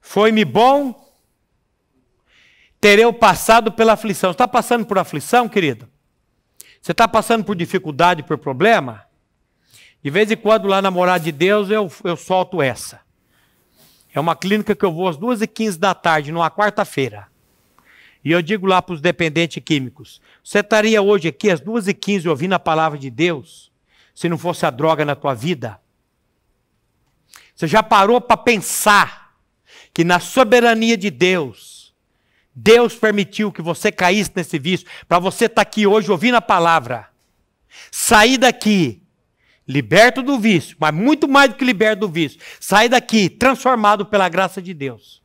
Speaker 1: Foi-me bom terei passado pela aflição. Você está passando por aflição, querido? Você está passando por dificuldade, por problema? De vez em quando, lá na Morada de Deus, eu solto essa. É uma clínica que eu vou às 2h15 da tarde, numa quarta-feira. E eu digo lá para os dependentes químicos, você estaria hoje aqui às 2h15 ouvindo a palavra de Deus, se não fosse a droga na tua vida? Você já parou para pensar que na soberania de Deus, Deus permitiu que você caísse nesse vício, para você estar aqui hoje ouvindo a palavra, sair daqui, liberto do vício, mas muito mais do que liberto do vício, sair daqui transformado pela graça de Deus.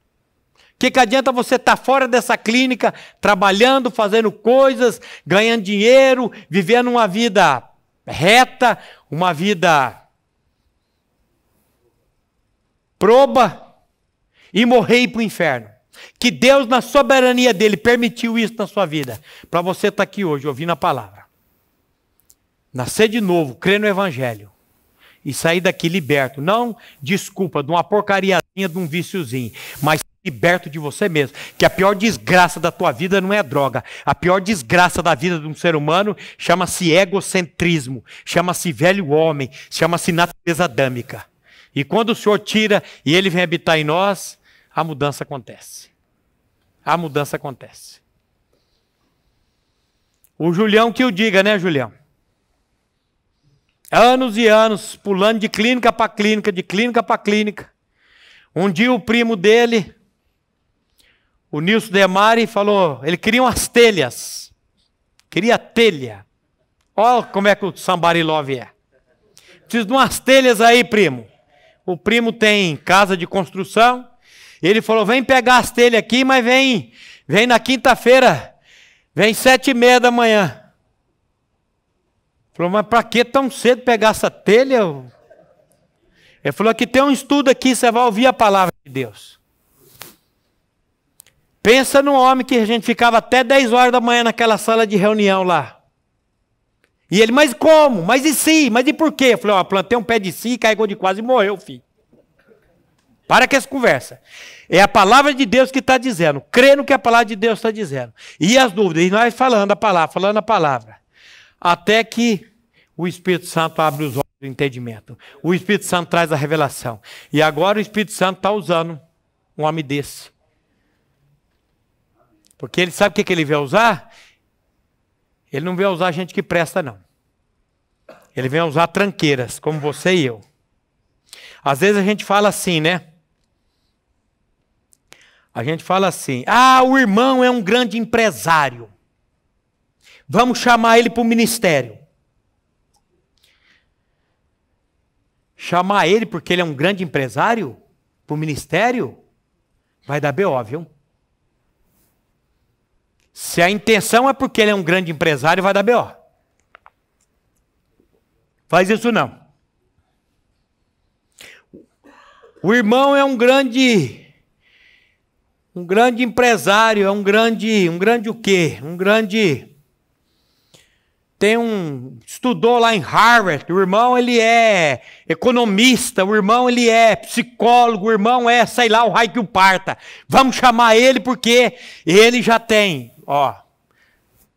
Speaker 1: O que adianta você estar fora dessa clínica, trabalhando, fazendo coisas, ganhando dinheiro, vivendo uma vida reta, uma vida proba, e morrer e ir para o inferno? Que Deus, na soberania dele, permitiu isso na sua vida, para você estar aqui hoje, ouvindo a palavra. Nascer de novo, crer no Evangelho, e sair daqui liberto, não desculpa, de uma porcariazinha, de um viciozinho, mas liberto de você mesmo, que a pior desgraça da tua vida não é droga, a pior desgraça da vida de um ser humano chama-se egocentrismo, chama-se velho homem, chama-se natureza adâmica. E quando o Senhor tira e Ele vem habitar em nós, a mudança acontece. A mudança acontece. O Julião que o diga, né, Julião? Anos e anos, pulando de clínica para clínica, de clínica para clínica. Um dia o primo dele, o Nilson Demari, falou, ele queria umas telhas. Queria telha. Olha como é que o somebody love é. Preciso de umas telhas aí, primo. O primo tem casa de construção. Ele falou, vem pegar as telhas aqui, mas vem na quinta-feira, vem 7h30 da manhã. Falou, mas para que tão cedo pegar essa telha? Ele falou, aqui tem um estudo aqui, você vai ouvir a palavra de Deus. Pensa num homem que a gente ficava até 10 horas da manhã naquela sala de reunião lá. E ele, mas como? Mas e se? Mas e por quê? Eu falei, ó, plantei um pé de si, carregou de quase e morreu, filho. Para com essa conversa. É a palavra de Deus que está dizendo. Crê no que a palavra de Deus está dizendo. E as dúvidas, e nós falando a palavra. Até que o Espírito Santo abre os olhos do entendimento. O Espírito Santo traz a revelação. E agora o Espírito Santo está usando um homem desse. Porque ele sabe o que ele vai usar? Ele não vai usar gente que presta, não. Ele vai usar tranqueiras, como você e eu. Às vezes a gente fala assim, né? A gente fala assim, o irmão é um grande empresário. Vamos chamar ele para o ministério. Chamar ele porque ele é um grande empresário para o ministério? Vai dar B.O., viu? Se a intenção é porque ele é um grande empresário, vai dar B.O. Faz isso não. O irmão é um grande empresário, é um grande o quê? Estudou lá em Harvard, o irmão ele é economista, o irmão ele é psicólogo, o irmão é, sei lá, o raio que o parta. Vamos chamar ele porque ele já tem,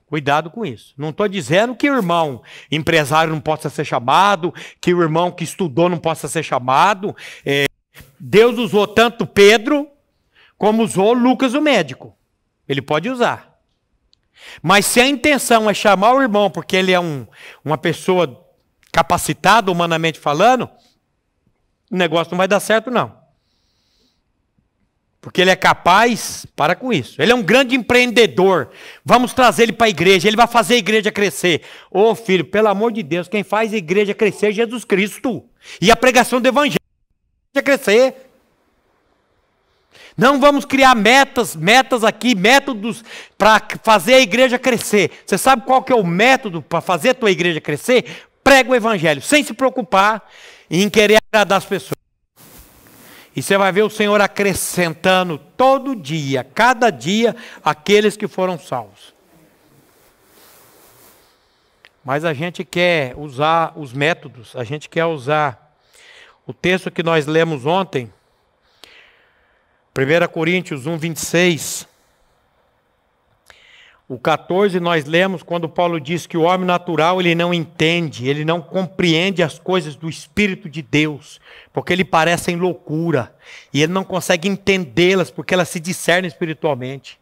Speaker 1: cuidado com isso. Não estou dizendo que o irmão empresário não possa ser chamado, que o irmão que estudou não possa ser chamado. Deus usou tanto Pedro, como usou Lucas o médico. Ele pode usar. Mas se a intenção é chamar o irmão porque ele é uma pessoa capacitada, humanamente falando, o negócio não vai dar certo, não. Porque ele é capaz, para com isso. Ele é um grande empreendedor. Vamos trazer ele para a igreja, ele vai fazer a igreja crescer. Ô filho, pelo amor de Deus, quem faz a igreja crescer é Jesus Cristo. E a pregação do evangelho é crescer. Não vamos criar metas aqui, métodos para fazer a igreja crescer. Você sabe qual que é o método para fazer a tua igreja crescer? Prega o evangelho, sem se preocupar em querer agradar as pessoas. E você vai ver o Senhor acrescentando todo dia, cada dia, aqueles que foram salvos. Mas a gente quer usar os métodos, a gente quer usar o texto que nós lemos ontem, 1 Coríntios 1, 26. O 14 nós lemos quando Paulo diz que o homem natural ele não entende, ele não compreende as coisas do Espírito de Deus, porque ele parecem loucura, e ele não consegue entendê-las porque elas se discernem espiritualmente.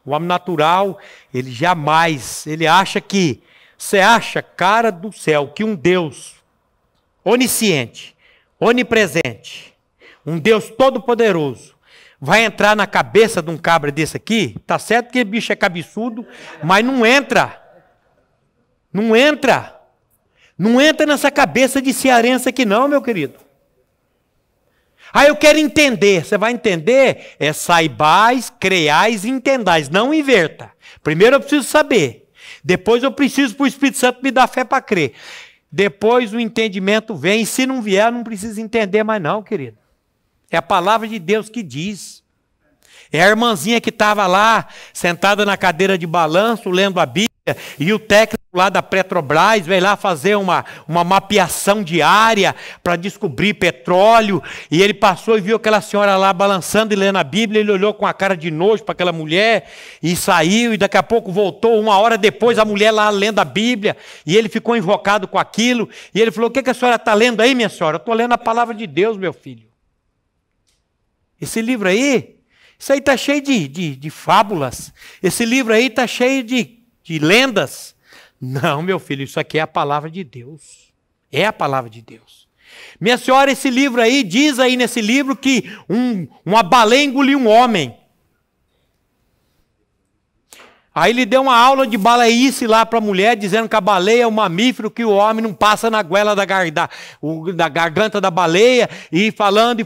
Speaker 1: O homem natural, ele jamais, ele acha que, você acha, cara do céu, que um Deus onisciente, onipresente, um Deus todo-poderoso, vai entrar na cabeça de um cabra desse aqui? Tá certo que o bicho é cabeçudo, mas não entra. Não entra. Não entra nessa cabeça de cearense aqui não, meu querido. Ah, eu quero entender. Você vai entender? É saibais, creais e entendais. Não inverta. Primeiro eu preciso saber. Depois eu preciso para o Espírito Santo me dar fé para crer. Depois o entendimento vem. E se não vier, não precisa entender mais não, querido. É a palavra de Deus que diz. É a irmãzinha que estava lá, sentada na cadeira de balanço, lendo a Bíblia, e o técnico lá da Petrobras veio lá fazer uma mapeação diária para descobrir petróleo, e ele passou e viu aquela senhora lá balançando e lendo a Bíblia, ele olhou com a cara de nojo para aquela mulher, e saiu, e daqui a pouco voltou, 1 hora depois, a mulher lá lendo a Bíblia, e ele ficou invocado com aquilo, e ele falou, o que a senhora está lendo aí, minha senhora? Eu estou lendo a palavra de Deus, meu filho. Esse livro aí, isso aí está cheio de fábulas. Esse livro aí está cheio de lendas. Não, meu filho, isso aqui é a palavra de Deus. É a palavra de Deus. Minha senhora, esse livro aí, diz aí nesse livro que uma baleia engoliu um homem. Aí ele deu uma aula de baleice lá para a mulher, dizendo que a baleia é um mamífero, que o homem não passa na goela da garganta da baleia, e falando,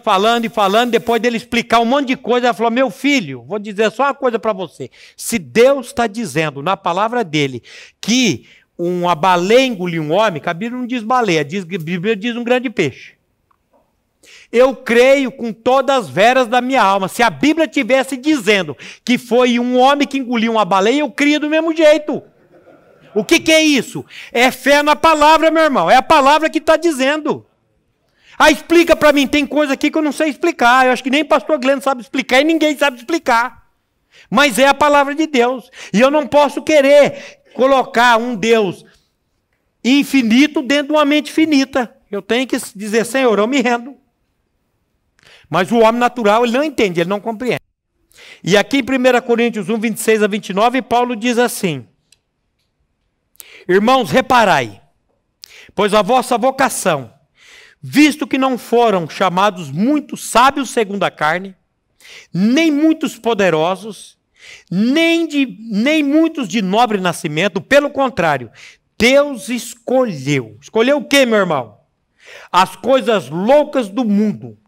Speaker 1: depois dele explicar um monte de coisa, ela falou, meu filho, vou dizer só uma coisa para você, se Deus está dizendo na palavra dele, que uma baleia engoliu um homem, que a Bíblia não diz baleia, a Bíblia diz um grande peixe. Eu creio com todas as veras da minha alma. Se a Bíblia tivesse dizendo que foi um homem que engoliu uma baleia, eu crio do mesmo jeito. O que é isso? É fé na palavra, meu irmão. É a palavra que está dizendo. Ah, explica para mim. Tem coisa aqui que eu não sei explicar. Eu acho que nem o pastor Glenn sabe explicar e ninguém sabe explicar. Mas é a palavra de Deus. E eu não posso querer colocar um Deus infinito dentro de uma mente finita. Eu tenho que dizer, Senhor, eu me rendo. Mas o homem natural, ele não entende, ele não compreende. E aqui em 1 Coríntios 1, 26 a 29, Paulo diz assim, irmãos, reparai, pois a vossa vocação, visto que não foram chamados muitos sábios segundo a carne, nem muitos poderosos, nem muitos de nobre nascimento, pelo contrário, Deus escolheu. Escolheu o quê, meu irmão? As coisas loucas do mundo,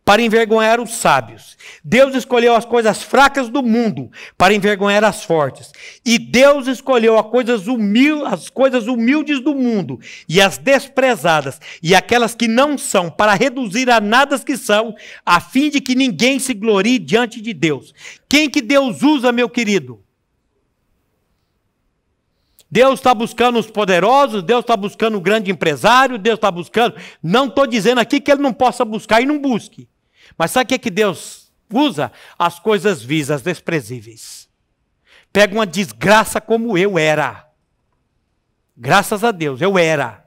Speaker 1: para envergonhar os sábios. Deus escolheu as coisas fracas do mundo para envergonhar as fortes. E Deus escolheu as coisas humildes do mundo e as desprezadas e aquelas que não são para reduzir a nada as que são, a fim de que ninguém se glorie diante de Deus. Quem que Deus usa, meu querido? Deus está buscando os poderosos, Deus está buscando o grande empresário, Deus está buscando... Não estou dizendo aqui que ele não possa buscar e não busque. Mas sabe o que Deus usa? As coisas vis, as desprezíveis. Pega uma desgraça como eu era. Graças a Deus, eu era.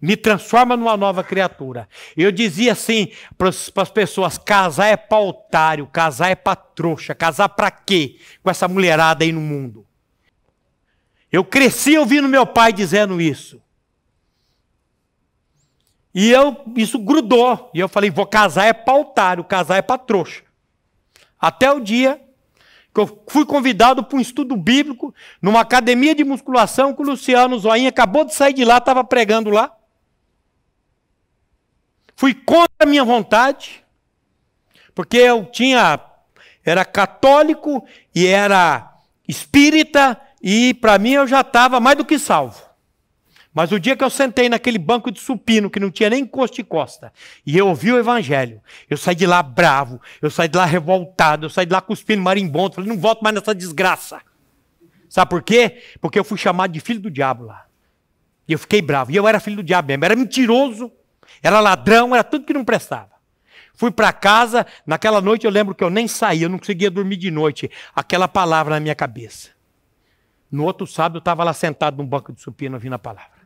Speaker 1: Me transforma numa nova criatura. Eu dizia assim para as pessoas, casar é para otário, casar é para trouxa, casar para quê? Com essa mulherada aí no mundo. Eu cresci ouvindo meu pai dizendo isso. E isso grudou. E eu falei, vou casar é para otário, casar é para trouxa. Até o dia que eu fui convidado para um estudo bíblico, numa academia de musculação, que o Luciano Zoinha acabou de sair de lá, estava pregando lá. Fui contra a minha vontade, porque eu era católico e era espírita, e para mim eu já estava mais do que salvo. Mas o dia que eu sentei naquele banco de supino, que não tinha nem encosto de costa, e eu ouvi o evangelho, eu saí de lá bravo, eu saí de lá revoltado, eu saí de lá cuspindo marimbondo, falei, não volto mais nessa desgraça. Sabe por quê? Porque eu fui chamado de filho do diabo lá. E eu fiquei bravo, e eu era filho do diabo mesmo, era mentiroso, era ladrão, era tudo que não prestava. Fui para casa, naquela noite eu lembro que eu nem saí, eu não conseguia dormir de noite, aquela palavra na minha cabeça. No outro sábado eu estava lá sentado num banco de supino ouvindo a palavra.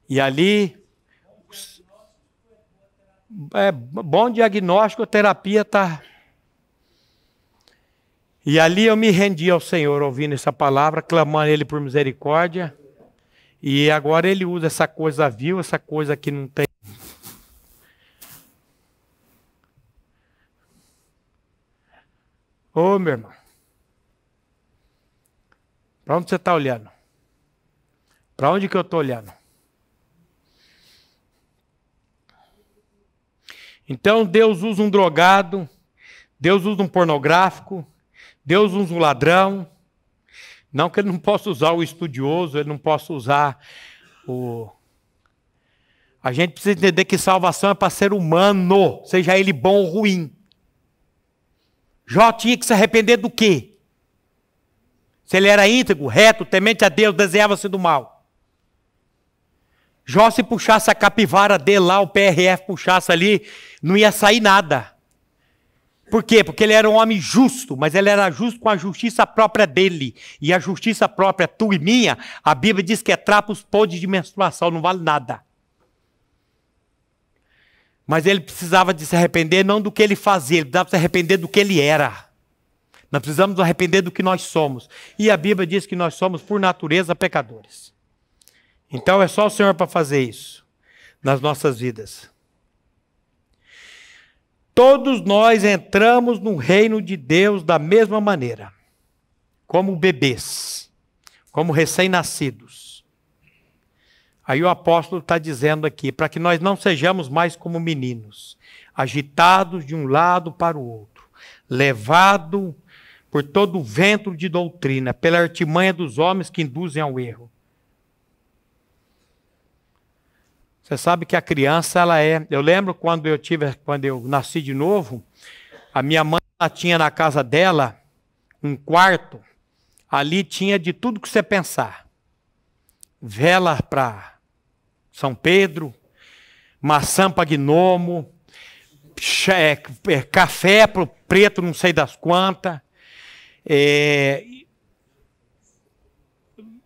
Speaker 1: E ali, bom diagnóstico, terapia está... E ali eu me rendi ao Senhor ouvindo essa palavra, clamando Ele por misericórdia. E agora Ele usa essa coisa vil, essa coisa que não tem... Ô, meu irmão. Para onde você está olhando? Para onde que eu estou olhando? Então Deus usa um drogado, Deus usa um pornográfico, Deus usa um ladrão. Não que Ele não possa usar o estudioso, Ele não possa usar o... A gente precisa entender que salvação é para ser humano, seja ele bom ou ruim. Jó tinha que se arrepender do quê? Se ele era íntegro, reto, temente a Deus, desejava-se do mal. Jó, se puxasse a capivara dele lá, o PRF puxasse ali, não ia sair nada. Por quê? Porque ele era um homem justo, mas ele era justo com a justiça própria dele. E a justiça própria, tua e minha, a Bíblia diz que é trapos podres de menstruação, não vale nada. Mas ele precisava de se arrepender não do que ele fazia, ele precisava se arrepender do que ele era. Nós precisamos nos arrepender do que nós somos. E a Bíblia diz que nós somos, por natureza, pecadores. Então é só o Senhor para fazer isso nas nossas vidas. Todos nós entramos no reino de Deus da mesma maneira. Como bebês, como recém-nascidos. Aí o apóstolo está dizendo aqui, para que nós não sejamos mais como meninos, agitados de um lado para o outro, levado por todo o vento de doutrina, pela artimanha dos homens que induzem ao erro. Você sabe que a criança, ela é... Eu lembro quando eu nasci de novo, a minha mãe tinha na casa dela um quarto, ali tinha de tudo que você pensar. Vela para São Pedro, maçã para gnomo, café para o preto não sei das quantas,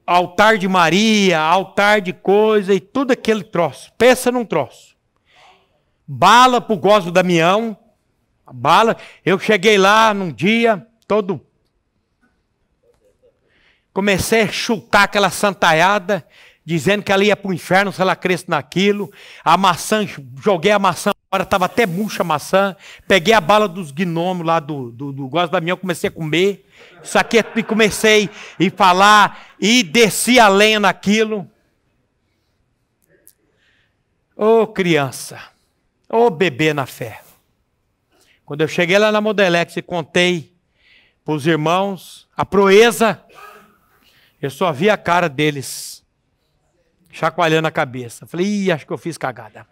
Speaker 1: altar de Maria, altar de coisa e tudo aquele troço. Pensa num troço. Bala para o Gozo Damião, bala. Eu cheguei lá num dia, todo... Comecei a chutar aquela santaiada, dizendo que ela ia para o inferno se ela cresce naquilo. A maçã, joguei a maçã fora, estava até murcha a maçã. Peguei a bala dos gnomos lá do Gozo Damião, comecei a comer. Isso aqui, e comecei a falar e desci a lenha naquilo. Ô criança, ô bebê na fé. Quando eu cheguei lá na Modelex e contei para os irmãos a proeza, eu só vi a cara deles chacoalhando a cabeça. Falei, acho que eu fiz cagada.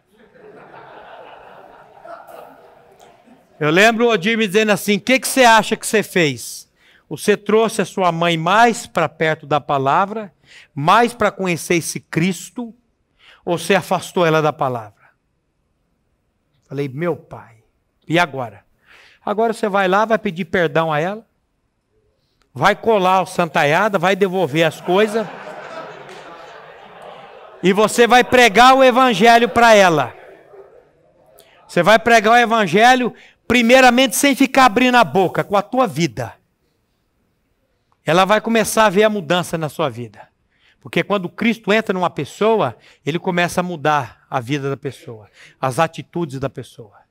Speaker 1: Eu lembro o Odir me dizendo assim, o que você acha que você fez? Você trouxe a sua mãe mais para perto da palavra, mais para conhecer esse Cristo, ou você afastou ela da palavra? Falei, meu pai, e agora? Agora você vai lá, vai pedir perdão a ela, vai colar o santaiada, vai devolver as coisas, e você vai pregar o evangelho para ela. Você vai pregar o evangelho, primeiramente sem ficar abrindo a boca, com a tua vida. Ela vai começar a ver a mudança na sua vida. Porque quando Cristo entra numa pessoa, ele começa a mudar a vida da pessoa, as atitudes da pessoa.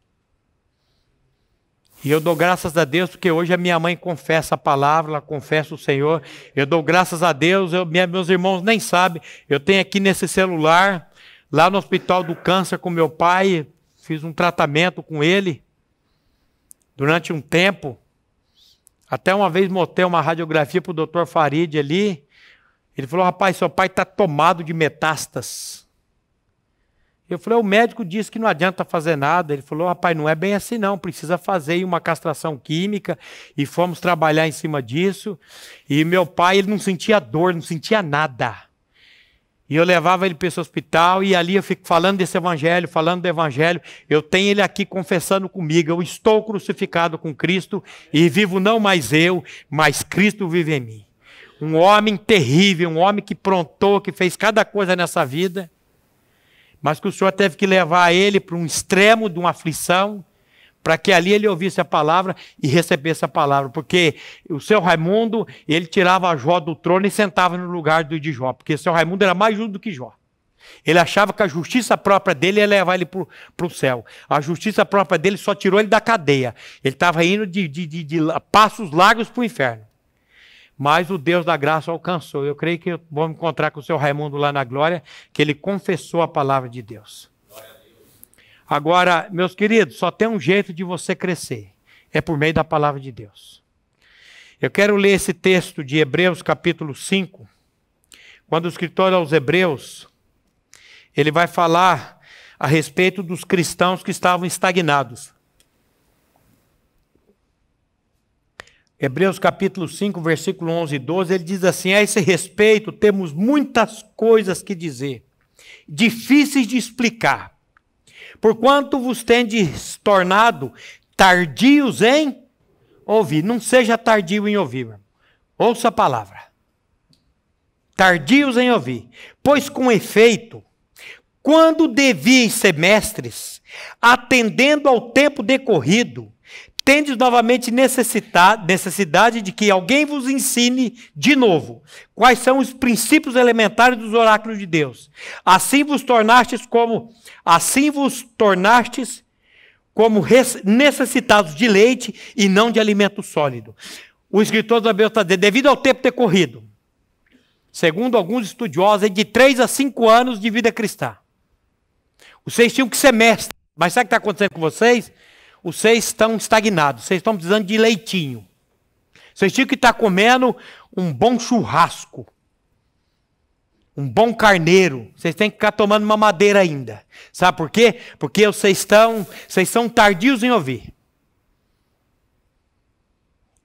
Speaker 1: E eu dou graças a Deus, porque hoje a minha mãe confessa a palavra, ela confessa o Senhor. Eu dou graças a Deus, meus irmãos nem sabem, eu tenho aqui nesse celular, lá no Hospital do Câncer com meu pai, fiz um tratamento com ele, durante um tempo. Até uma vez mostrei uma radiografia para o Dr. Farid ali, ele falou, rapaz, seu pai está tomado de metástases. Eu falei, o médico disse que não adianta fazer nada. Ele falou, rapaz, não é bem assim não, precisa fazer uma castração química, e fomos trabalhar em cima disso, e meu pai, ele não sentia dor, não sentia nada. E eu levava ele para esse hospital e ali eu fico falando desse evangelho, falando do evangelho. Eu tenho ele aqui confessando comigo, eu estou crucificado com Cristo e vivo não mais eu, mas Cristo vive em mim. Um homem terrível, um homem que prontou, que fez cada coisa nessa vida, mas que o Senhor teve que levar ele para um extremo de uma aflição, para que ali ele ouvisse a palavra e recebesse a palavra. Porque o seu Raimundo, ele tirava Jó do trono e sentava no lugar de Jó, porque o seu Raimundo era mais justo do que Jó. Ele achava que a justiça própria dele ia levar ele para o céu. A justiça própria dele só tirou ele da cadeia. Ele estava indo de passos largos para o inferno. Mas o Deus da graça alcançou. Eu creio que eu vou me encontrar com o seu Raimundo lá na glória, que ele confessou a palavra de Deus. Agora, meus queridos, só tem um jeito de você crescer. É por meio da palavra de Deus. Eu quero ler esse texto de Hebreus capítulo 5. Quando o escritor aos Hebreus, ele vai falar a respeito dos cristãos que estavam estagnados. Hebreus capítulo 5, versículo 11 e 12, ele diz assim: a esse respeito temos muitas coisas que dizer, difíceis de explicar, porquanto vos tendes tornado tardios em ouvir. Não seja tardio em ouvir, irmão. Ouça a palavra. Tardios em ouvir. Pois com efeito, quando devíeis ser mestres, atendendo ao tempo decorrido, tendes novamente necessidade de que alguém vos ensine de novo quais são os princípios elementares dos oráculos de Deus. Assim vos tornastes como necessitados de leite e não de alimento sólido. O escritor dos Hebreus está dizendo, devido ao tempo decorrido, segundo alguns estudiosos, é de 3 a 5 anos de vida cristã. Vocês tinham que ser mestres, mas sabe o que está acontecendo com vocês? Vocês estão estagnados, vocês estão precisando de leitinho. Vocês tinham que estar comendo um bom churrasco, um bom carneiro. Vocês têm que ficar tomando uma madeira ainda. Sabe por quê? Porque vocês são tardios em ouvir.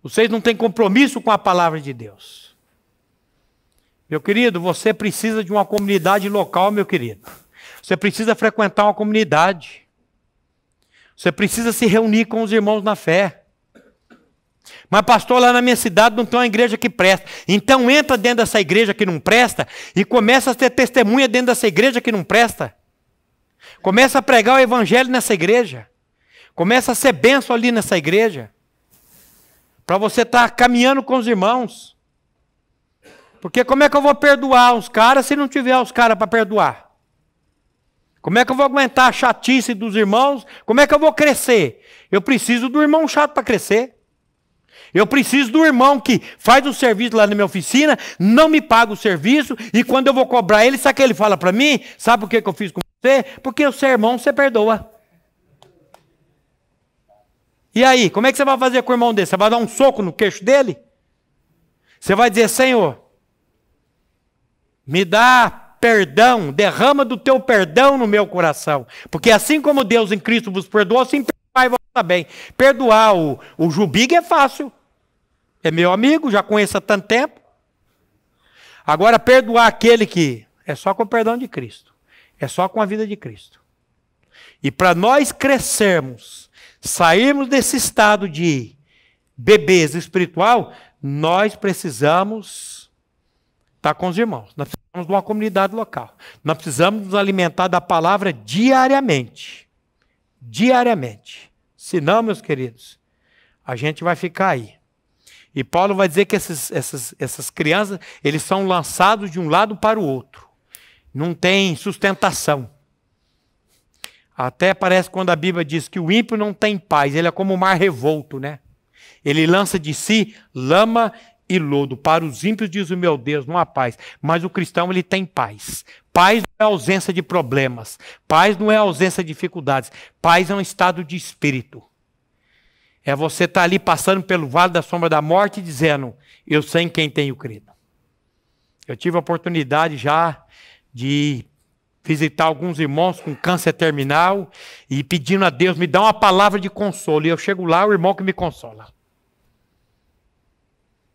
Speaker 1: Vocês não têm compromisso com a palavra de Deus. Meu querido, você precisa de uma comunidade local, meu querido. Você precisa frequentar uma comunidade. Você precisa se reunir com os irmãos na fé. Mas pastor, lá na minha cidade não tem uma igreja que presta. Então entra dentro dessa igreja que não presta e começa a ter testemunha dentro dessa igreja que não presta. Começa a pregar o evangelho nessa igreja. Começa a ser bênção ali nessa igreja. Para você estar caminhando com os irmãos. Porque como é que eu vou perdoar os caras se não tiver os caras para perdoar? Como é que eu vou aguentar a chatice dos irmãos? Como é que eu vou crescer? Eu preciso do irmão chato para crescer. Eu preciso do irmão que faz o serviço lá na minha oficina, não me paga o serviço, e quando eu vou cobrar ele, sabe o que ele fala para mim? Sabe por que eu fiz com você? Porque o seu irmão você perdoa. E aí, como é que você vai fazer com o irmão dele? Você vai dar um soco no queixo dele? Você vai dizer, Senhor, me dá perdão, derrama do teu perdão no meu coração. Porque assim como Deus em Cristo vos perdoou, assim perdoai vós também. Perdoar o Jubig é fácil. É meu amigo, já conheço há tanto tempo. Agora, perdoar aquele que é só com o perdão de Cristo. É só com a vida de Cristo. E para nós crescermos, sairmos desse estado de bebês espiritual, nós precisamos estar com os irmãos. Nós precisamos de uma comunidade local. Nós precisamos nos alimentar da palavra diariamente. Diariamente. Senão, meus queridos, a gente vai ficar aí. E Paulo vai dizer que essas crianças, eles são lançados de um lado para o outro. Não tem sustentação. Até parece quando a Bíblia diz que o ímpio não tem paz. Ele é como o mar revolto, né? Ele lança de si lama e lodo. Para os ímpios, diz o meu Deus, não há paz. Mas o cristão, ele tem paz. Paz não é ausência de problemas. Paz não é ausência de dificuldades. Paz é um estado de espírito. É você estar ali passando pelo vale da sombra da morte e dizendo, eu sei em quem tenho crido. Eu tive a oportunidade já de visitar alguns irmãos com câncer terminal e pedindo a Deus, me dá uma palavra de consolo. E eu chego lá, o irmão que me consola.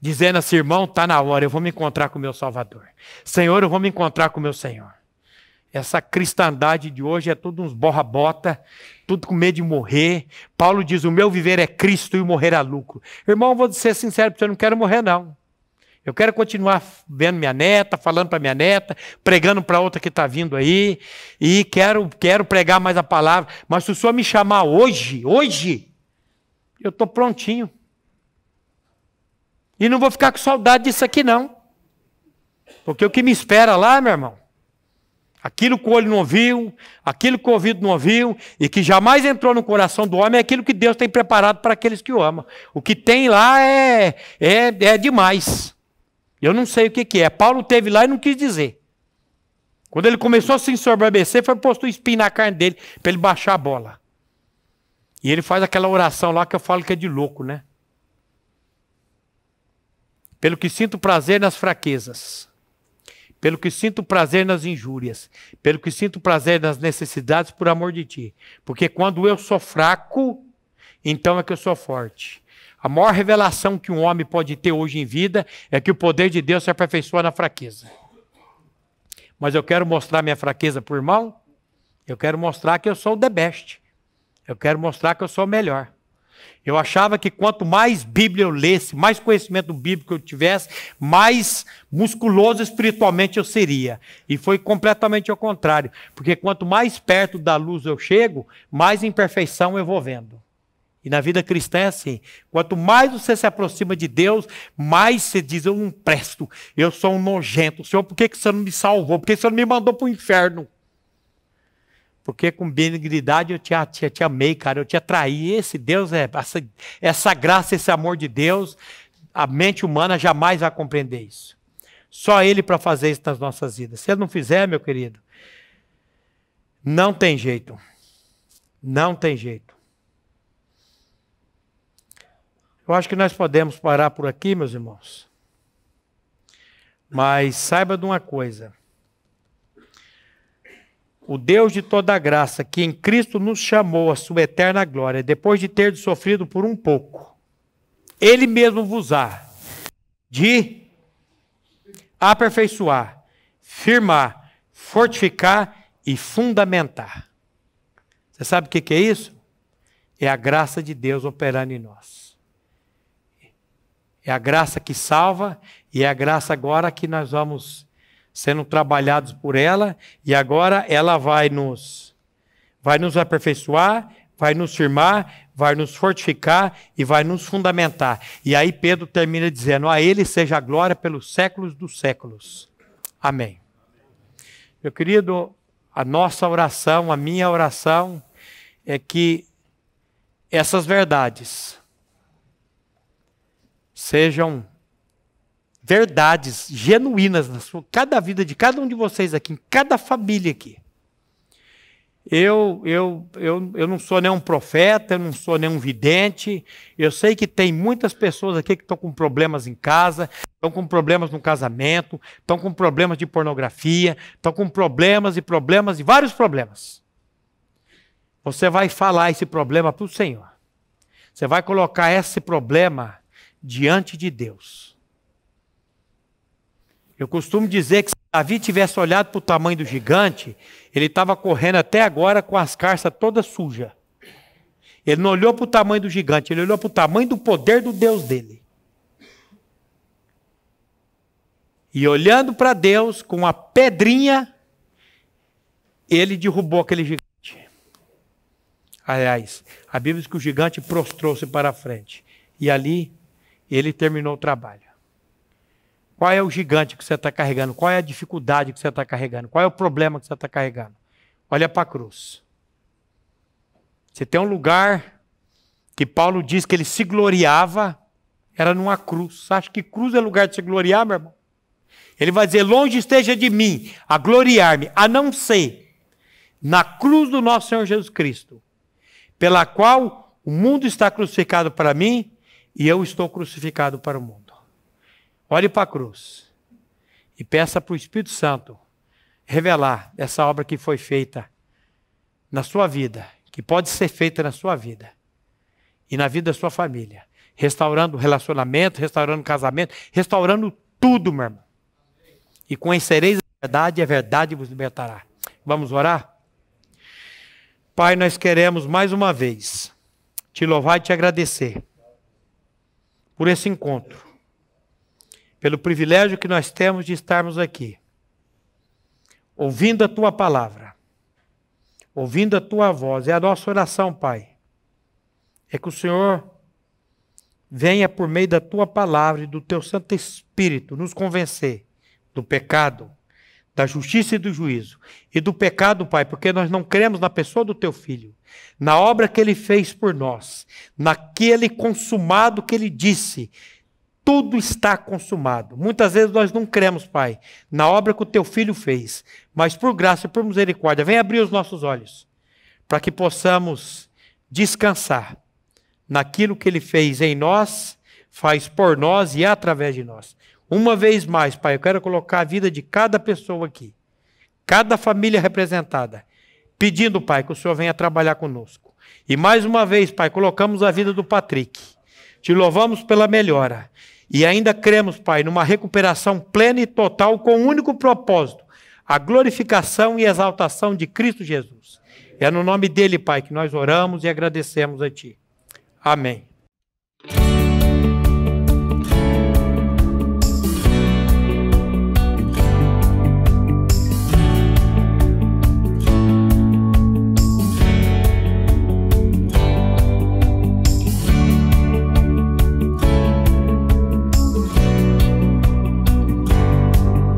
Speaker 1: dizendo assim, irmão, está na hora, eu vou me encontrar com o meu Salvador. Senhor, eu vou me encontrar com o meu Senhor. Essa cristandade de hoje é tudo uns borra-bota, tudo com medo de morrer. Paulo diz, o meu viver é Cristo e o morrer é lucro. Irmão, eu vou ser sincero para você, eu não quero morrer não. Eu quero continuar vendo minha neta, falando para minha neta, pregando para outra que está vindo aí, e quero pregar mais a palavra. Mas se o Senhor me chamar hoje, eu estou prontinho. E não vou ficar com saudade disso aqui não. Porque o que me espera lá, meu irmão, aquilo que o olho não ouviu, aquilo que o ouvido não ouviu, e que jamais entrou no coração do homem, é aquilo que Deus tem preparado para aqueles que o amam. O que tem lá é demais. Eu não sei o que é. Paulo teve lá e não quis dizer. Quando ele começou a se ensoberbecer, foi posto um espinho na carne dele, para ele baixar a bola. E ele faz aquela oração lá que eu falo que é de louco, né? Pelo que sinto prazer nas fraquezas, pelo que sinto prazer nas injúrias, pelo que sinto prazer nas necessidades por amor de ti. Porque quando eu sou fraco, então é que eu sou forte. A maior revelação que um homem pode ter hoje em vida é que o poder de Deus se aperfeiçoa na fraqueza. Mas eu quero mostrar minha fraqueza para o irmão, eu quero mostrar que eu sou o the best. Eu quero mostrar que eu sou o melhor. Eu achava que quanto mais Bíblia eu lesse, mais conhecimento bíblico eu tivesse, mais musculoso espiritualmente eu seria. E foi completamente ao contrário. Porque quanto mais perto da luz eu chego, mais imperfeição eu vou vendo. E na vida cristã é assim. Quanto mais você se aproxima de Deus, mais você diz, eu não presto, eu sou um nojento. Senhor, por que você não me salvou? Por que você não me mandou para o inferno? Porque com benignidade eu te amei, cara, eu te atraí. Esse Deus, essa graça, esse amor de Deus, a mente humana jamais vai compreender isso. Só Ele para fazer isso nas nossas vidas. Se Ele não fizer, meu querido, não tem jeito. Não tem jeito. Eu acho que nós podemos parar por aqui, meus irmãos. Mas saiba de uma coisa. O Deus de toda a graça, que em Cristo nos chamou à sua eterna glória, depois de ter sofrido por um pouco, Ele mesmo vos há de aperfeiçoar, firmar, fortificar e fundamentar. Você sabe o que é isso? É a graça de Deus operando em nós. É a graça que salva e é a graça agora que nós vamos sendo trabalhados por ela, e agora ela vai nos aperfeiçoar, vai nos firmar, vai nos fortificar e vai nos fundamentar. E aí Pedro termina dizendo, a Ele seja a glória pelos séculos dos séculos. Amém. Meu querido, a nossa oração, a minha oração, é que essas verdades sejam verdades genuínas na cada vida de cada um de vocês aqui, em cada família aqui. Eu não sou nenhum profeta, eu não sou nenhum vidente. Eu sei que tem muitas pessoas aqui que estão com problemas em casa, estão com problemas no casamento, estão com problemas de pornografia, estão com problemas e vários problemas. Você vai falar esse problema para o Senhor. Você vai colocar esse problema diante de Deus. Eu costumo dizer que se Davi tivesse olhado para o tamanho do gigante, ele estava correndo até agora com as carças todas sujas. Ele não olhou para o tamanho do gigante, ele olhou para o tamanho do poder do Deus dele. E olhando para Deus com a pedrinha, ele derrubou aquele gigante. Aliás, a Bíblia diz que o gigante prostrou-se para a frente. E ali ele terminou o trabalho. Qual é o gigante que você está carregando? Qual é a dificuldade que você está carregando? Qual é o problema que você está carregando? Olha para a cruz. Você tem um lugar que Paulo diz que ele se gloriava, era numa cruz. Você acha que cruz é lugar de se gloriar, meu irmão? Ele vai dizer, longe esteja de mim a gloriar-me, a não ser na cruz do nosso Senhor Jesus Cristo, pela qual o mundo está crucificado para mim e eu estou crucificado para o mundo. Olhe para a cruz e peça para o Espírito Santo revelar essa obra que foi feita na sua vida, que pode ser feita na sua vida e na vida da sua família. restaurando relacionamento, restaurando casamento, restaurando tudo, meu irmão. E conhecereis a verdade vos libertará. Vamos orar? Pai, nós queremos mais uma vez te louvar e te agradecer por esse encontro, pelo privilégio que nós temos de estarmos aqui, ouvindo a tua palavra, ouvindo a tua voz. É a nossa oração, Pai, é que o Senhor venha por meio da tua palavra e do teu Santo Espírito nos convencer do pecado, da justiça e do juízo. E do pecado, Pai, porque nós não cremos na pessoa do teu Filho, na obra que ele fez por nós, naquele consumado que ele disse, tudo está consumado. Muitas vezes nós não cremos, Pai, na obra que o teu Filho fez, mas por graça e por misericórdia, vem abrir os nossos olhos, para que possamos descansar naquilo que ele fez em nós, faz por nós e através de nós. Uma vez mais, Pai, eu quero colocar a vida de cada pessoa aqui, cada família representada, pedindo, Pai, que o Senhor venha trabalhar conosco. E mais uma vez, Pai, colocamos a vida do Patrick. Te louvamos pela melhora. E ainda cremos, Pai, numa recuperação plena e total com um único propósito, a glorificação e exaltação de Cristo Jesus. É no nome dele, Pai, que nós oramos e agradecemos a Ti. Amém.